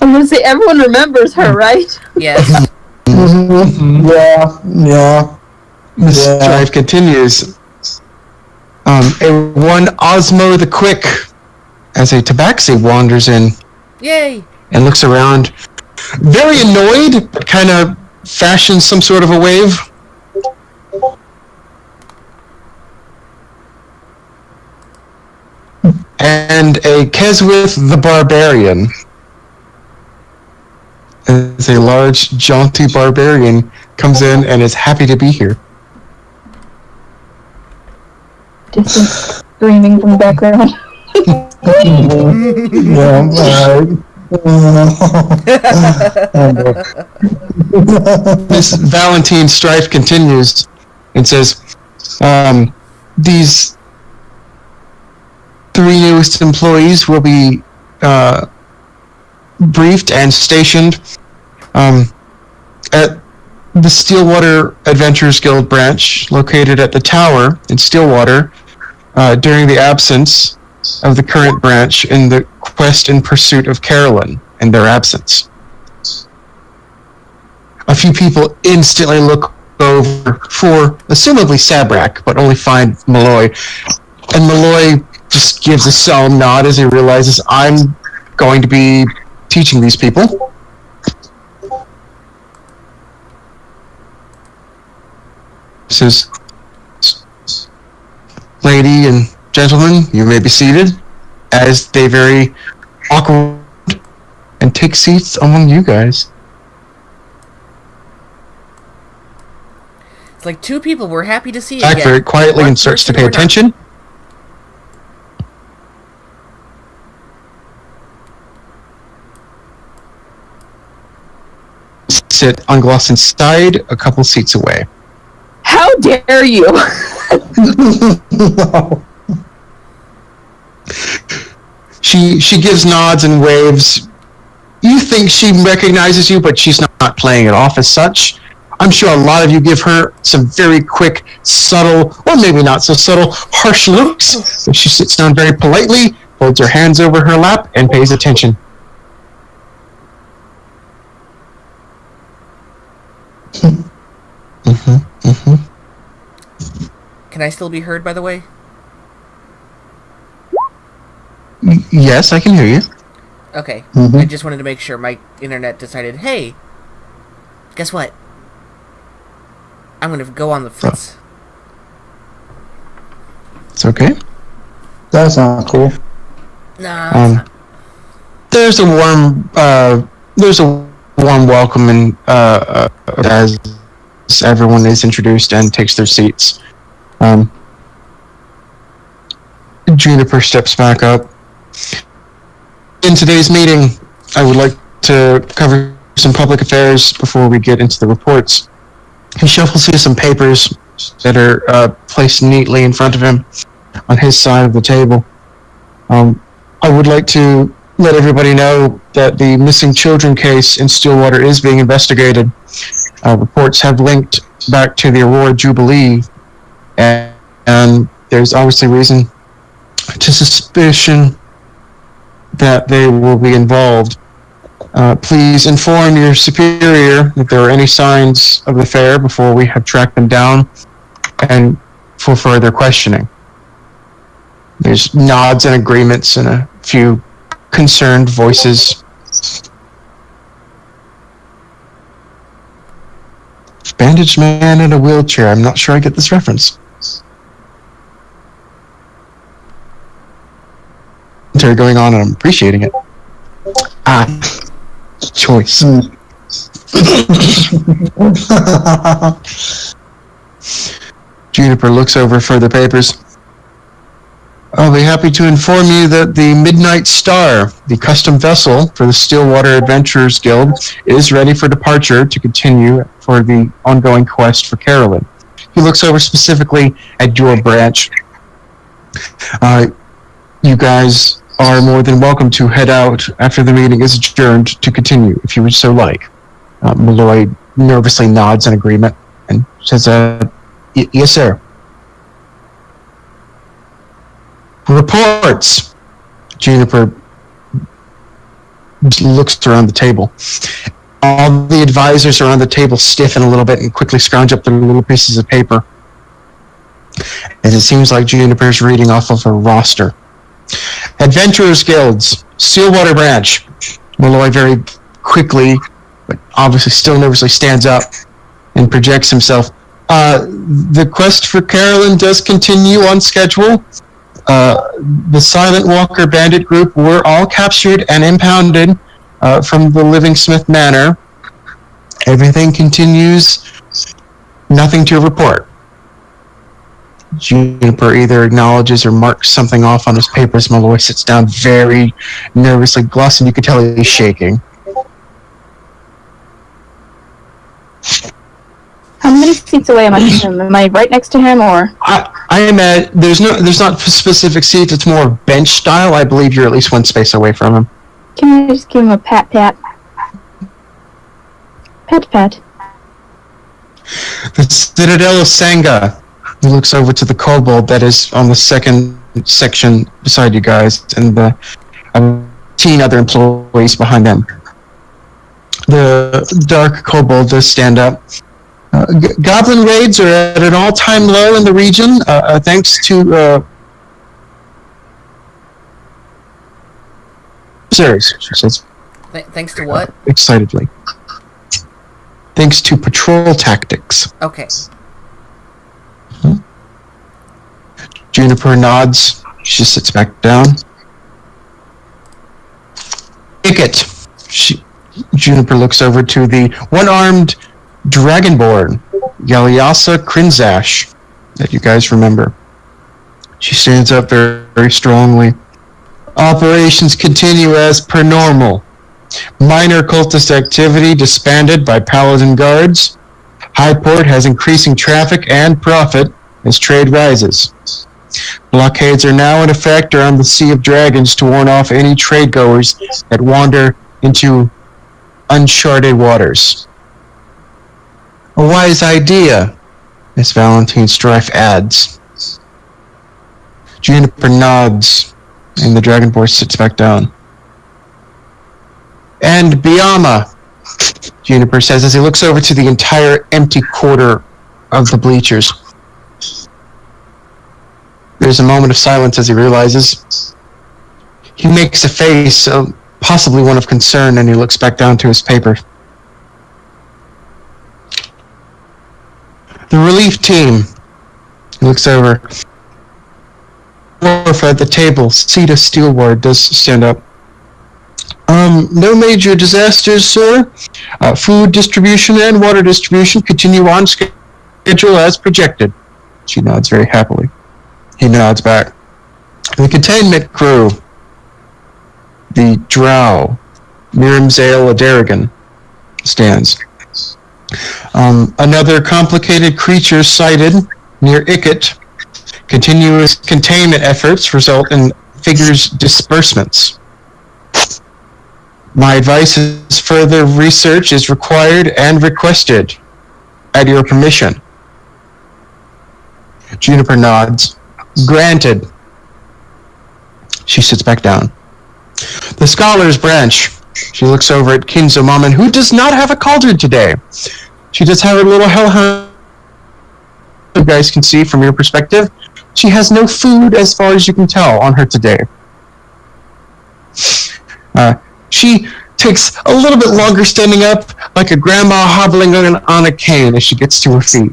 I'm gonna say everyone remembers her, right? Yes. Yeah. The strife continues. A one Osmo the Quick, as a tabaxi wanders in Yay! and looks around, very annoyed, but kind of fashions some sort of a wave. And a Keswith the Barbarian, as a large, jaunty barbarian comes in and is happy to be here. Distant screaming from the background. This Valentine strife continues and says, these 3 newest employees will be briefed and stationed at the Stillwater Adventurers Guild branch located at the tower in Stillwater during the absence of the current branch in the quest in pursuit of Carolyn in their absence. A few people instantly look over for, assumably Sabrak, but only find Malloy. And Malloy just gives a solemn nod as he realizes, I'm going to be teaching these people. Says, lady and gentlemen, you may be seated, as they very awkward and take seats among you guys. It's like 2 people we're happy to see Jack again. very quietly One and starts to person pay we're not. attention. Sit on Glossin's side, a couple seats away. How dare you? No. She gives nods and waves. You think she recognizes you, but she's not playing it off as such. I'm sure a lot of you give her some very quick, subtle, or maybe not so subtle, harsh looks. But she sits down very politely, folds her hands over her lap, and pays attention. Can I still be heard, by the way? Yes, I can hear you. Okay. Mhm. I just wanted to make sure my internet decided, hey, guess what? I'm going to go on the fritz. It's okay. That's not cool. Nah, it's not. There's a warm welcome, and as everyone is introduced and takes their seats, Juniper steps back up. In today's meeting, I would like to cover some public affairs before we get into the reports. He shuffles through some papers that are placed neatly in front of him on his side of the table. I would like to let everybody know that the missing children case in Stillwater is being investigated. Reports have linked back to the Aurora Jubilee, and there's obviously reason to suspicion that they will be involved. Please inform your superior if there are any signs of the affair before we have tracked them down and for further questioning. There's nods and agreements and a few concerned voices. Bandaged man in a wheelchair. I'm not sure I get this reference. Going on, and I'm appreciating it. Choice. Juniper looks over further papers. I'll be happy to inform you that the Midnight Star, the custom vessel for the Stillwater Adventurers Guild, is ready for departure to continue for the ongoing quest for Carolyn. He looks over specifically at your branch. You guys are more than welcome to head out after the meeting is adjourned to continue, if you would so like. Malloy nervously nods in agreement and says, yes, sir. Reports. Juniper looks around the table. All the advisors around the table stiffen a little bit and quickly scrounge up their little pieces of paper, as it seems like Juniper's reading off of a roster. Adventurers Guilds, Stillwater Branch. Malloy very quickly, but obviously still nervously, stands up and projects himself. The quest for Carolyn does continue on schedule. The Silent Walker bandit group were all captured and impounded from the Living Smith Manor. Everything continues. Nothing to report. Juniper either acknowledges or marks something off on his papers. Malloy sits down very nervously. Glosson, you can tell he's shaking. How many seats away am I from him? Am I right next to him, or? I am at. There's not specific seats. It's more bench style. I believe you're at least one space away from him. Can I just give him a pat? Pat. The Citadel of Sanga. He looks over to the kobold that is on the second section beside you guys, and the 18 other employees behind them. The dark kobold does stand up. Goblin raids are at an all-time low in the region, thanks to sirs, she says. Thanks to what? Excitedly. Thanks to patrol tactics. Okay. Juniper nods. She sits back down. Icket. Juniper looks over to the one-armed Dragonborn, Galiasa Krinzash, that you guys remember. She stands up very, very strongly. Operations continue as per normal. Minor cultist activity disbanded by Paladin guards. Highport has increasing traffic and profit as trade rises. Blockades are now in effect around the Sea of Dragons to warn off any trade goers that wander into uncharted waters. A wise idea, Miss Valentine Strife adds. Juniper nods, and the Dragonborn sits back down. And Biama, Juniper says as he looks over to the entire empty quarter of the bleachers. There's a moment of silence as he realizes. He makes a face, possibly one of concern, and he looks back down to his paper. The relief team. He looks over. Worf at the table. Sita Steelward does stand up. No major disasters, sir. Food distribution and water distribution continue on schedule as projected. She nods very happily. He nods back. The containment crew. The Drow. Mirimzale Adaragan stands. Another complicated creature sighted near Icket. Continuous containment efforts result in figures disbursements. My advice is further research is required and requested at your permission. Juniper nods. Granted. She sits back down. The Scholars Branch. She looks over at Kinzo Mammon, who does not have a cauldron today. She does have a little hellhound. You guys can see from your perspective. She has no food, as far as you can tell, on her today. She takes a little bit longer standing up, like a grandma hobbling on a cane as she gets to her feet.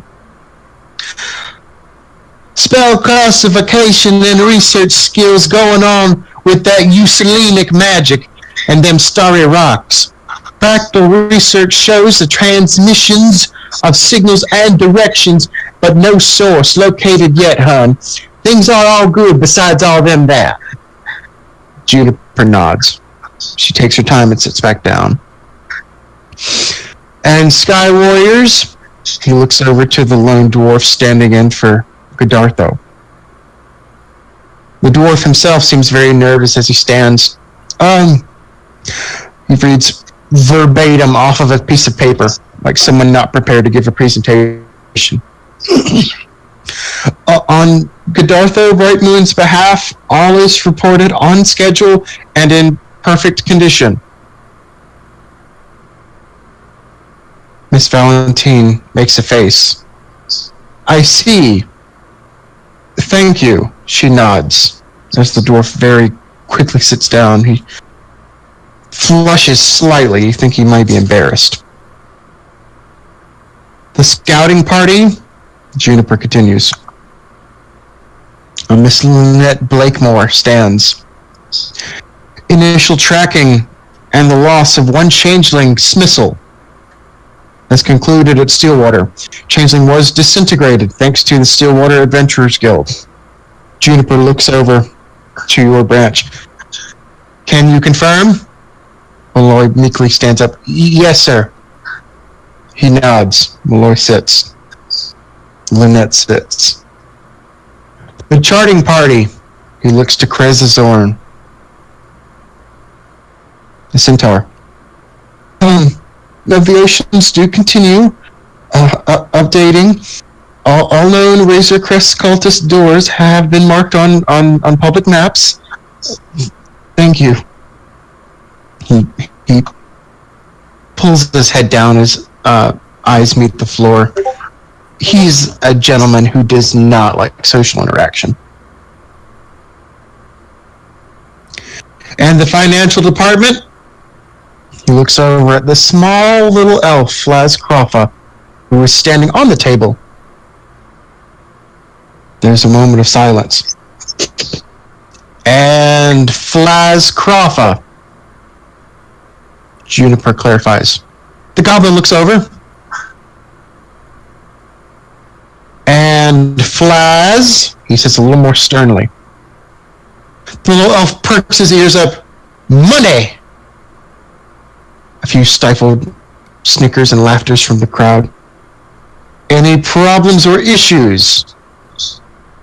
Spell classification and research skills going on with that Euselenic magic and them starry rocks. Practical research shows the transmissions of signals and directions, but no source located yet, hun. Things are all good besides all them that. Juniper nods. She takes her time and sits back down. And Sky Warriors, he looks over to the lone dwarf standing in for Goddartho. The dwarf himself seems very nervous as he stands. He reads verbatim off of a piece of paper, like someone not prepared to give a presentation. On Goddartho Bright Moon's behalf, all is reported on schedule and in perfect condition. Miss Valentine makes a face. I see. Thank you, she nods, as the dwarf very quickly sits down. He flushes slightly. You think he might be embarrassed. The scouting party, Juniper continues. Miss Lynette Blakemore stands. Initial tracking and the loss of one changeling, Smissel. has concluded at Stillwater. Changeling was disintegrated thanks to the Stillwater Adventurers Guild. Juniper looks over to your branch. Can you confirm? Malloy meekly stands up. Yes, sir. He nods. Malloy sits. Lynette sits. The charting party. He looks to Krezazorn. The centaur. Navigations do continue. Updating. All known Razor Crest cultist doors have been marked on public maps. Thank you. He pulls his head down, his eyes meet the floor. He's a gentleman who does not like social interaction. And the financial department? He looks over at the small little elf, Flaz Crawfa, who is standing on the table. There's a moment of silence. And Flaz Crawfa. Juniper clarifies. The goblin looks over. And Flaz, he says a little more sternly. The little elf perks his ears up. Money! A few stifled snickers and laughters from the crowd. Any problems or issues?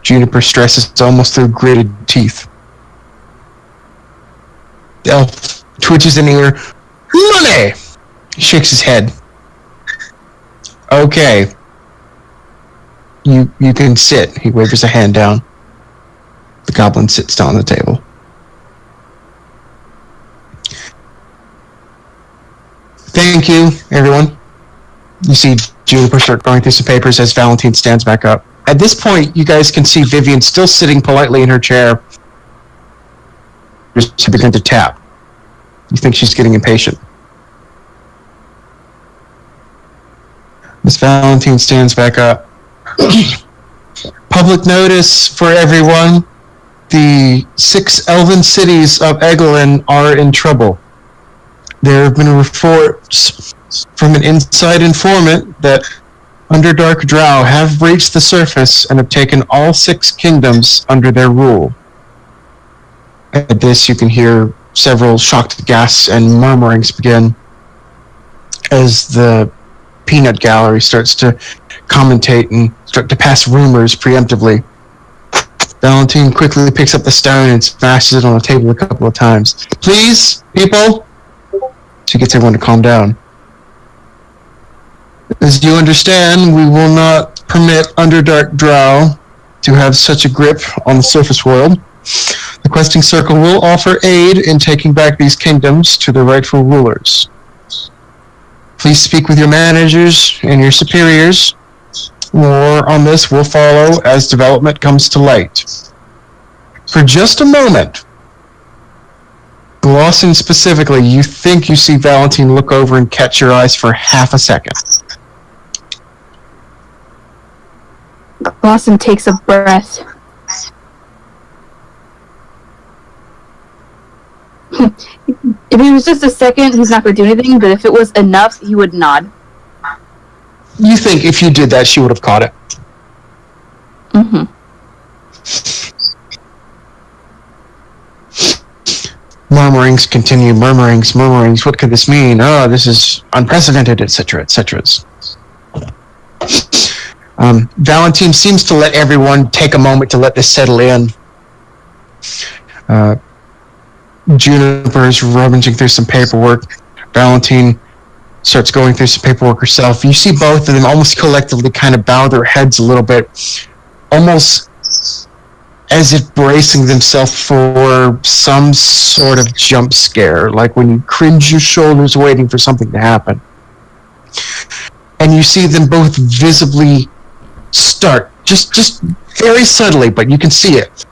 Juniper stresses almost through gritted teeth. The elf twitches an ear. Money! He shakes his head. Okay. You can sit. He wavers a hand down. The goblin sits down on the table. Thank you, everyone. You see Juniper start going through some papers as Valentine stands back up. At this point, you guys can see Vivian still sitting politely in her chair. Just begin to tap. You think she's getting impatient. Miss Valentine stands back up. Public notice for everyone. The 6 elven cities of Eglin are in trouble. There have been reports from an inside informant that Underdark Drow have reached the surface and have taken all 6 kingdoms under their rule. At this, you can hear several shocked gasps and murmurings begin as the peanut gallery starts to commentate and start to pass rumors preemptively. Valentine quickly picks up the stone and smashes it on the table a couple of times. Please, people! She gets everyone to calm down. As you understand, we will not permit Underdark Drow to have such a grip on the surface world. The Questing Circle will offer aid in taking back these kingdoms to their rightful rulers. Please speak with your managers and your superiors. More on this will follow as development comes to light. For just a moment, Glossin specifically, you think you see Valentine look over and catch your eyes for half a second. Glossin takes a breath. If it was just a second, he's not going to do anything, but if it was enough, he would nod. You think if you did that, she would have caught it. Mm-hmm. Murmurings continue, murmurings. What could this mean? Oh, this is unprecedented, etc., etc. Valentine seems to let everyone take a moment to let this settle in. Juniper is rummaging through some paperwork. Valentine starts going through some paperwork herself. You see both of them almost collectively kind of bow their heads a little bit, almost as if bracing themselves for some sort of jump scare, like when you cringe your shoulders waiting for something to happen. And you see them both visibly start, just very subtly, but you can see it,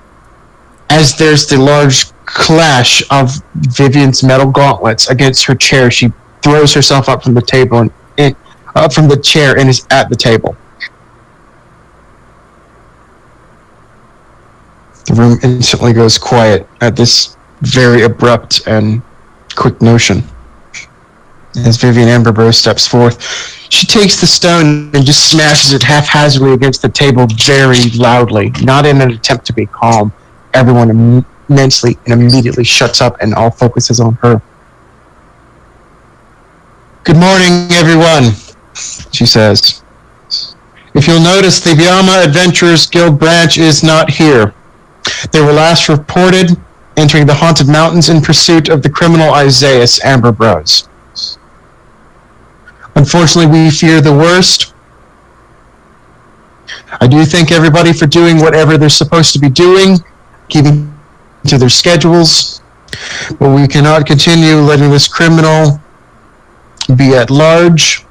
as there's the large clash of Vivian's metal gauntlets against her chair. She throws herself up from the table and up from the chair and is at the table. The room instantly goes quiet at this very abrupt and quick notion. As Vivian Amberbro steps forth, she takes the stone and just smashes it haphazardly against the table very loudly, not in an attempt to be calm. Everyone immensely and immediately shuts up and all focuses on her. Good morning, everyone, she says. If you'll notice, the Vyama Adventurers Guild branch is not here. They were last reported entering the Haunted Mountains in pursuit of the criminal Isaias Amberbros. Unfortunately, we fear the worst. I do thank everybody for doing whatever they're supposed to be doing, keeping to their schedules, but we cannot continue letting this criminal be at large.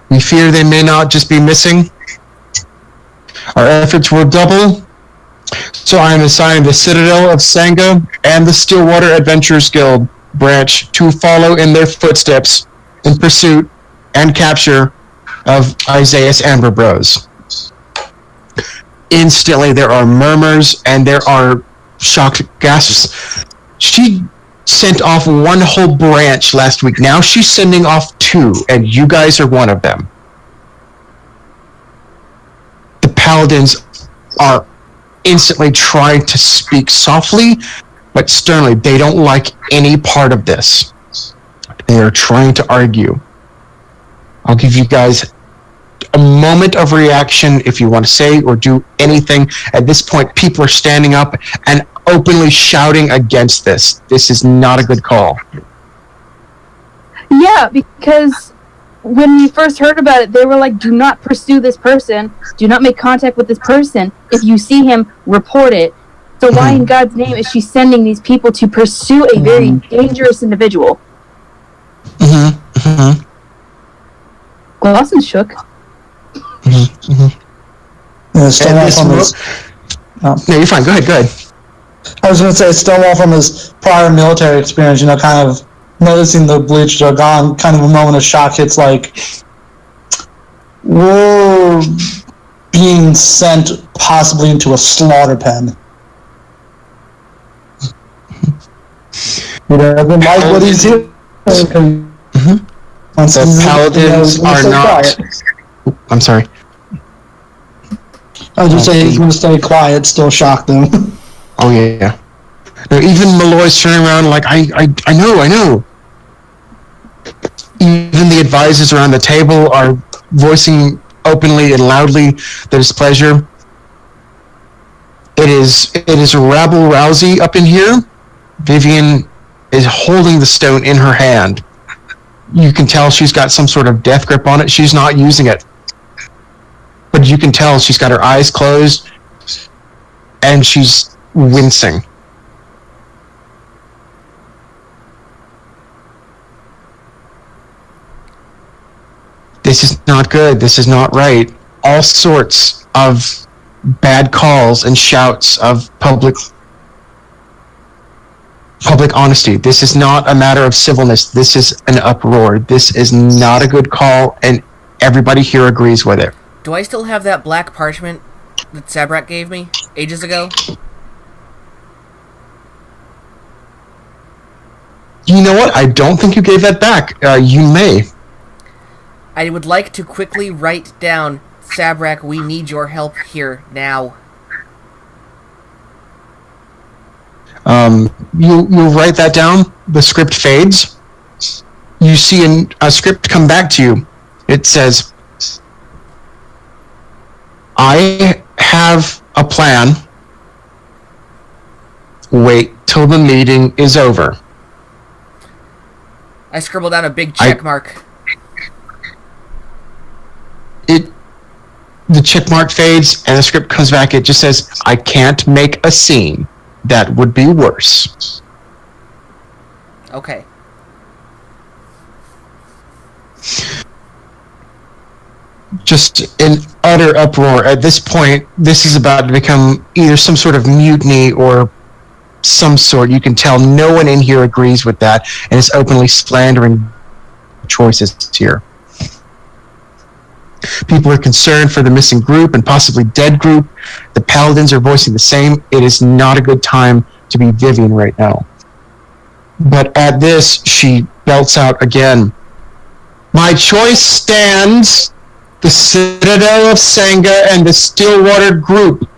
We fear they may not just be missing. Our efforts will double, so I am assigning the Citadel of Sangha and the Stillwater Adventurers Guild branch to follow in their footsteps in pursuit and capture of Isaias Amberbros. Instantly, there are murmurs and there are shocked gasps. She sent off one whole branch last week. Now she's sending off 2, and you guys are one of them. The Paladins are instantly trying to speak softly, but sternly. They don't like any part of this. They are trying to argue. I'll give you guys a moment of reaction if you want to say or do anything. At this point, people are standing up and openly shouting against this. This is not a good call. Yeah, because when we first heard about it, they were like, do not pursue this person. Do not make contact with this person. If you see him, report it. So why in God's name is she sending these people to pursue a very dangerous individual? Glosson shook. Yeah, Stonewall No, you're fine. Go ahead. I was going to say, Stonewall from his prior military experience, kind of noticing the bleached jargon, kind of a moment of shock hits like, we're being sent possibly into a slaughter pen. He doesn't like what he's hearing. The Paladins are not... I'm sorry. I was just saying he's going to stay quiet, still shock them. Oh, yeah. No, even Malloy's turning around like, I know. Even the advisors around the table are voicing openly and loudly their displeasure. It is rabble-rousy up in here. Vivian is holding the stone in her hand. You can tell she's got some sort of death grip on it. She's not using it. But you can tell she's got her eyes closed and she's wincing. This is not good. This is not right. All sorts of bad calls and shouts of public honesty. This is not a matter of civilness. This is an uproar. This is not a good call, and everybody here agrees with it. Do I still have that black parchment that Sabrak gave me ages ago? You know what? I don't think you gave that back. You may. I would like to quickly write down, Sabrak, we need your help here now. You'll write that down. The script fades. You see a script come back to you. It says, I have a plan. Wait till the meeting is over. I scribbled down a big check mark. The check mark fades and the script comes back. It just says, I can't make a scene. That would be worse. Okay. Just an utter uproar. At this point, this is about to become either some sort of mutiny or some sort. You can tell no one in here agrees with that and is openly slandering choices here. People are concerned for the missing group and possibly dead group. The Paladins are voicing the same. It is not a good time to be Vivian right now. But at this, she belts out again. My choice stands. The Citadel of Sanga and the Stillwater Group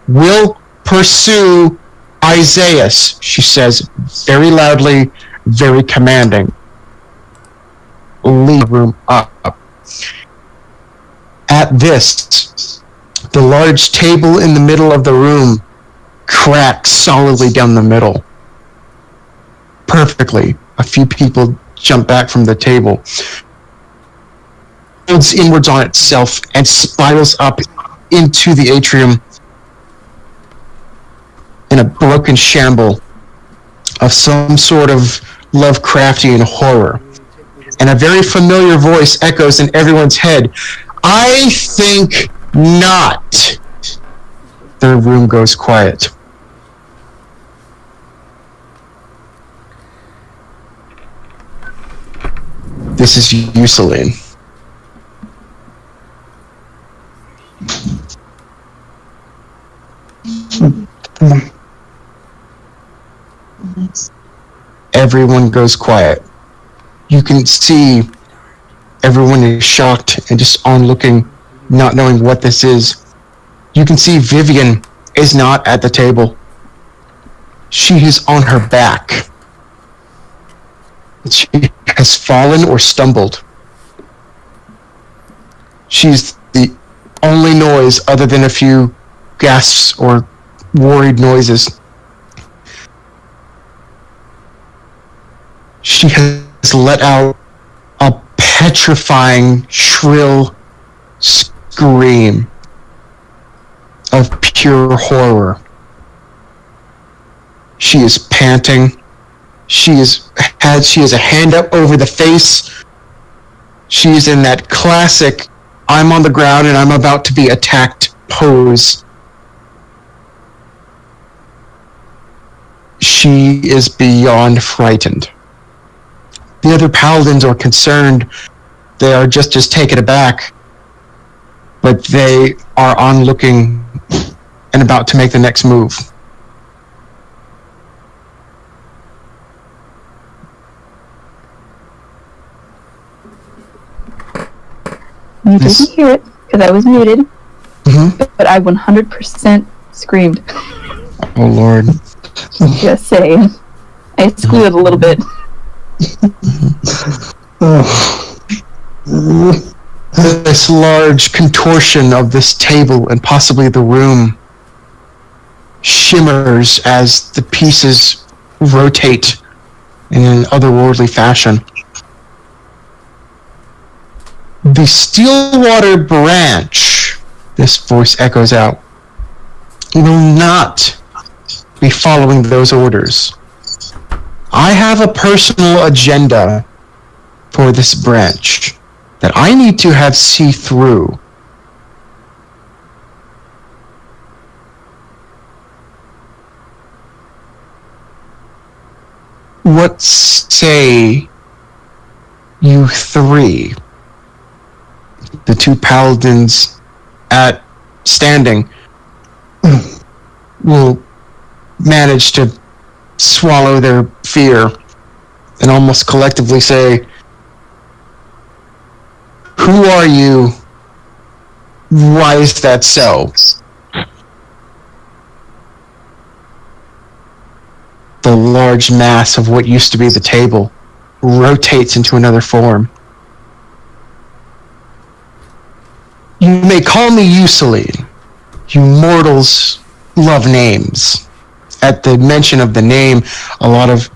will pursue Isaias, she says very loudly, very commanding. Leave the room up. At this, the large table in the middle of the room cracks solidly down the middle. Perfectly. A few people jump back from the table. Folds inwards on itself and spirals up into the atrium in a broken shamble of some sort of Lovecraftian horror. And a very familiar voice echoes in everyone's head, I think not. The room goes quiet. This is Euceline. Everyone goes quiet. You can see everyone is shocked and just onlooking, not knowing what this is. You can see Vivian is not at the table. She is on her back. She has fallen or stumbled. She's the only noise other than a few gasps or worried noises. She has let out a petrifying, shrill scream of pure horror. She is panting. She has a hand up over the face. She's in that classic I'm on the ground and I'm about to be attacked pose. She is beyond frightened. The other paladins are concerned. They are just as taken aback. But they are onlooking and about to make the next move. You didn't hear it, because I was muted. Mm-hmm. But I 100% screamed. Oh, Lord. Just saying. I squealed a little bit. This large contortion of this table and possibly the room shimmers as the pieces rotate in an otherworldly fashion. The Stillwater branch, this voice echoes out, will not be following those orders. I have a personal agenda for this branch that I need to have see through. What say you three? The two paladins at standing will manage to swallow their fear and almost collectively say, who are you? Why is that so? The large mass of what used to be the table rotates into another form. You may call me Euceline. You mortals love names. At the mention of the name, a lot of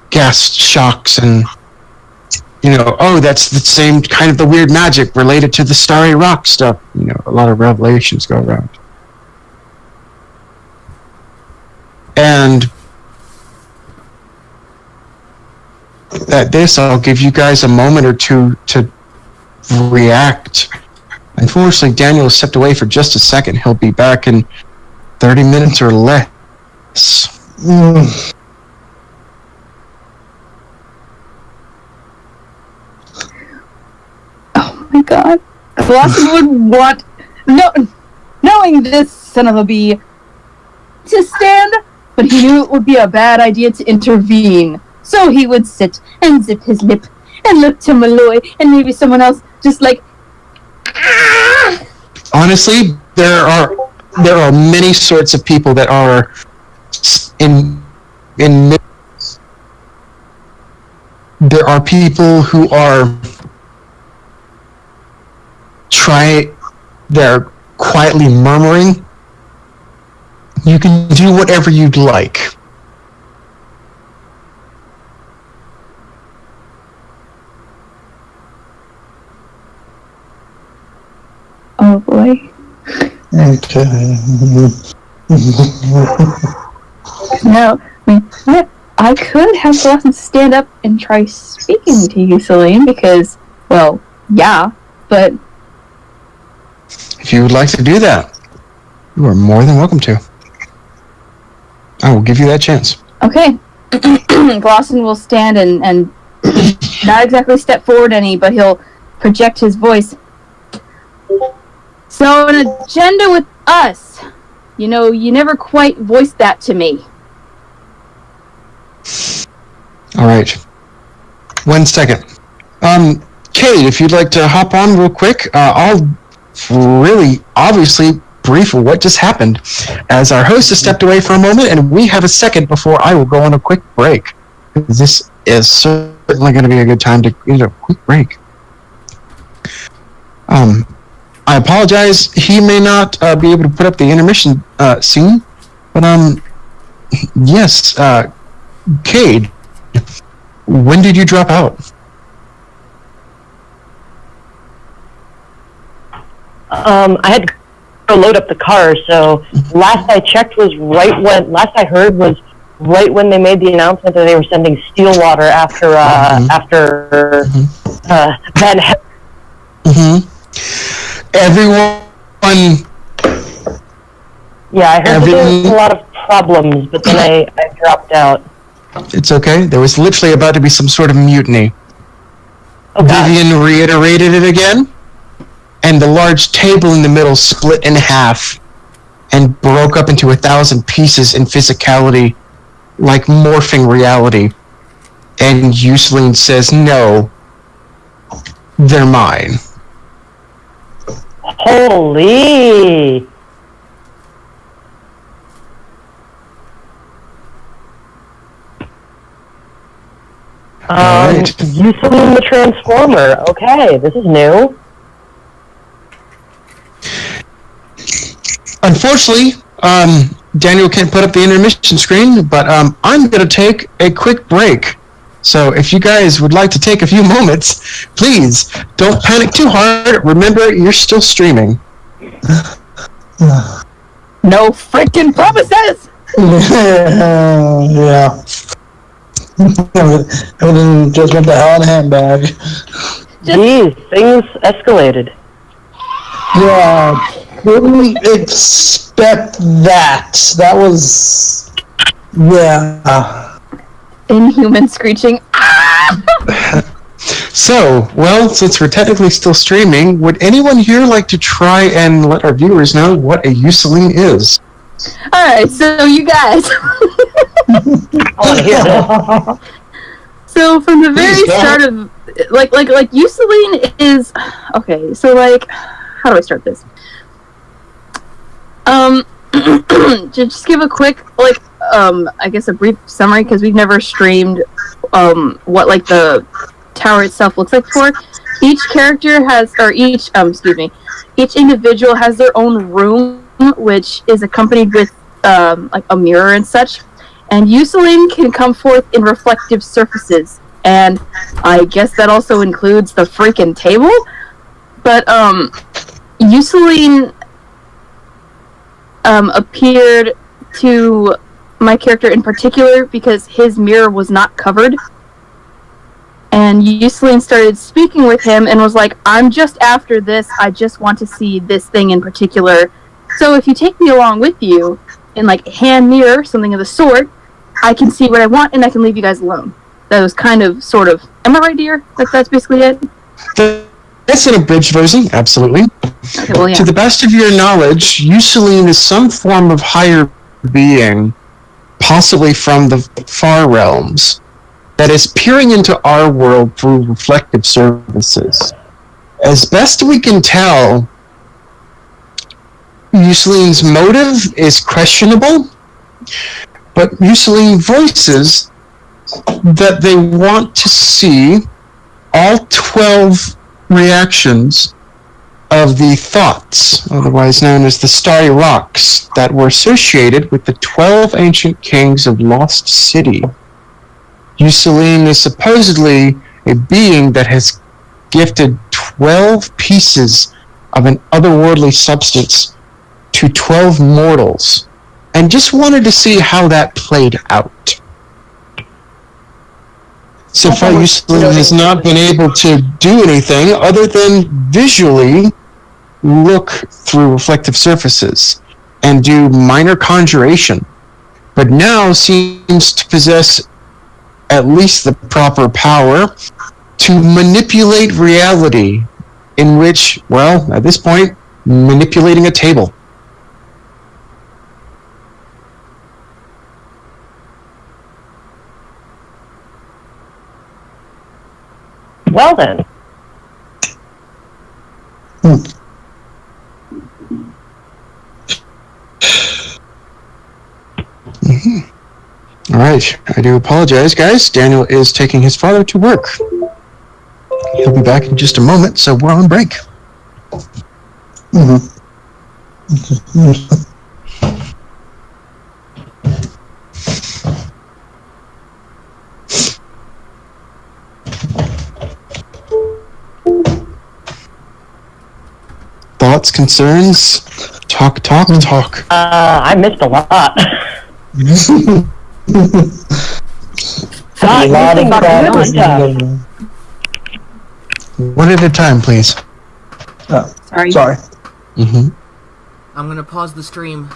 gasps, shocks, and oh, that's the same kind of the weird magic related to the Starry Rock stuff. A lot of revelations go around. And at this, I'll give you guys a moment or two to react. Unfortunately, Daniel has stepped away for just a second. He'll be back in 30 minutes or less. Oh my god. Blossom would want, knowing this son of a bee, to stand, but he knew it would be a bad idea to intervene. So he would sit and zip his lip and look to Malloy and maybe someone else, just like, ah! Honestly, there are many sorts of people that are in there are people who are they're quietly murmuring. You can do whatever you'd like. Oh boy. Okay. No, I could have Blossom stand up and try speaking to you, Celine, because, well, yeah, but... If you would like to do that, you are more than welcome to. I will give you that chance. Okay. Glosson will stand and not exactly step forward any, but he'll project his voice. So, an agenda with us. You know, you never quite voiced that to me. All right. 1 second. Kate, if you'd like to hop on real quick, I'll really obviously brief what just happened, as our host has stepped away for a moment, and we have a second before I will go on a quick break. This is certainly going to be a good time to get a quick break. I apologize. He may not be able to put up the intermission scene, but yes, Cade, when did you drop out? I had to go load up the car, so last I heard was right when they made the announcement that they were sending Stillwater after Van Helsing. Everyone. Yeah, I heard there was a lot of problems, but then I dropped out. It's okay. There was literally about to be some sort of mutiny. Oh, Vivian reiterated it again, and the large table in the middle split in half and broke up into 1,000 pieces in physicality, like morphing reality. And Euceline says, "No, they're mine." Holy! Right. Euceline the Transformer. Okay, this is new. Unfortunately, Daniel can't put up the intermission screen, but I'm going to take a quick break. So if you guys would like to take a few moments, please don't panic too hard. Remember, you're still streaming. No freaking promises! Yeah. Everything just went to hell in a handbag. Jeez, things escalated. Yeah, didn't expect that. That was... Yeah. Inhuman screeching. So, well, since we're technically still streaming, would anyone here like to try and let our viewers know what a Euceline is? Alright, so you guys. I want to hear this. So from the very start of like Euceline is okay, so like how do I start this? Just give a quick I guess a brief summary, because we've never streamed what like the tower itself looks like before. Each character has each individual has their own room, which is accompanied with like a mirror and such. And Euceline can come forth in reflective surfaces, and I guess that also includes the freaking table. But Euceline appeared to my character in particular because his mirror was not covered. And Euceline started speaking with him and was like, "I'm just after this. I just want to see this thing in particular. So if you take me along with you in like a hand mirror, something of the sort, I can see what I want and I can leave you guys alone." That was kind of, sort of, am I right, dear? That's basically it? That's an abridged version, absolutely. Okay, well, yeah. To the best of your knowledge, Euceline is some form of higher being, possibly from the far realms. that is peering into our world through reflective surfaces. As best we can tell, Musoline's motive is questionable, but Mussolini voices that they want to see all 12 reactions of the thoughts, otherwise known as the starry rocks, that were associated with the 12 ancient kings of Lost City. Mussoline is supposedly a being that has gifted 12 pieces of an otherworldly substance to 12 mortals, and just wanted to see how that played out. So far, Mussoline has not been able to do anything other than visually look through reflective surfaces and do minor conjuration, but now seems to possess at least the proper power to manipulate reality, in which, well, at this point, manipulating a table. Well then. All right, I do apologize, guys. Daniel is taking his father to work. He'll be back in just a moment, so we're on break. Thoughts, concerns? Talk. I missed a lot. A lot of God, One at a time, please. Sorry. Mm-hmm. I'm gonna pause the stream.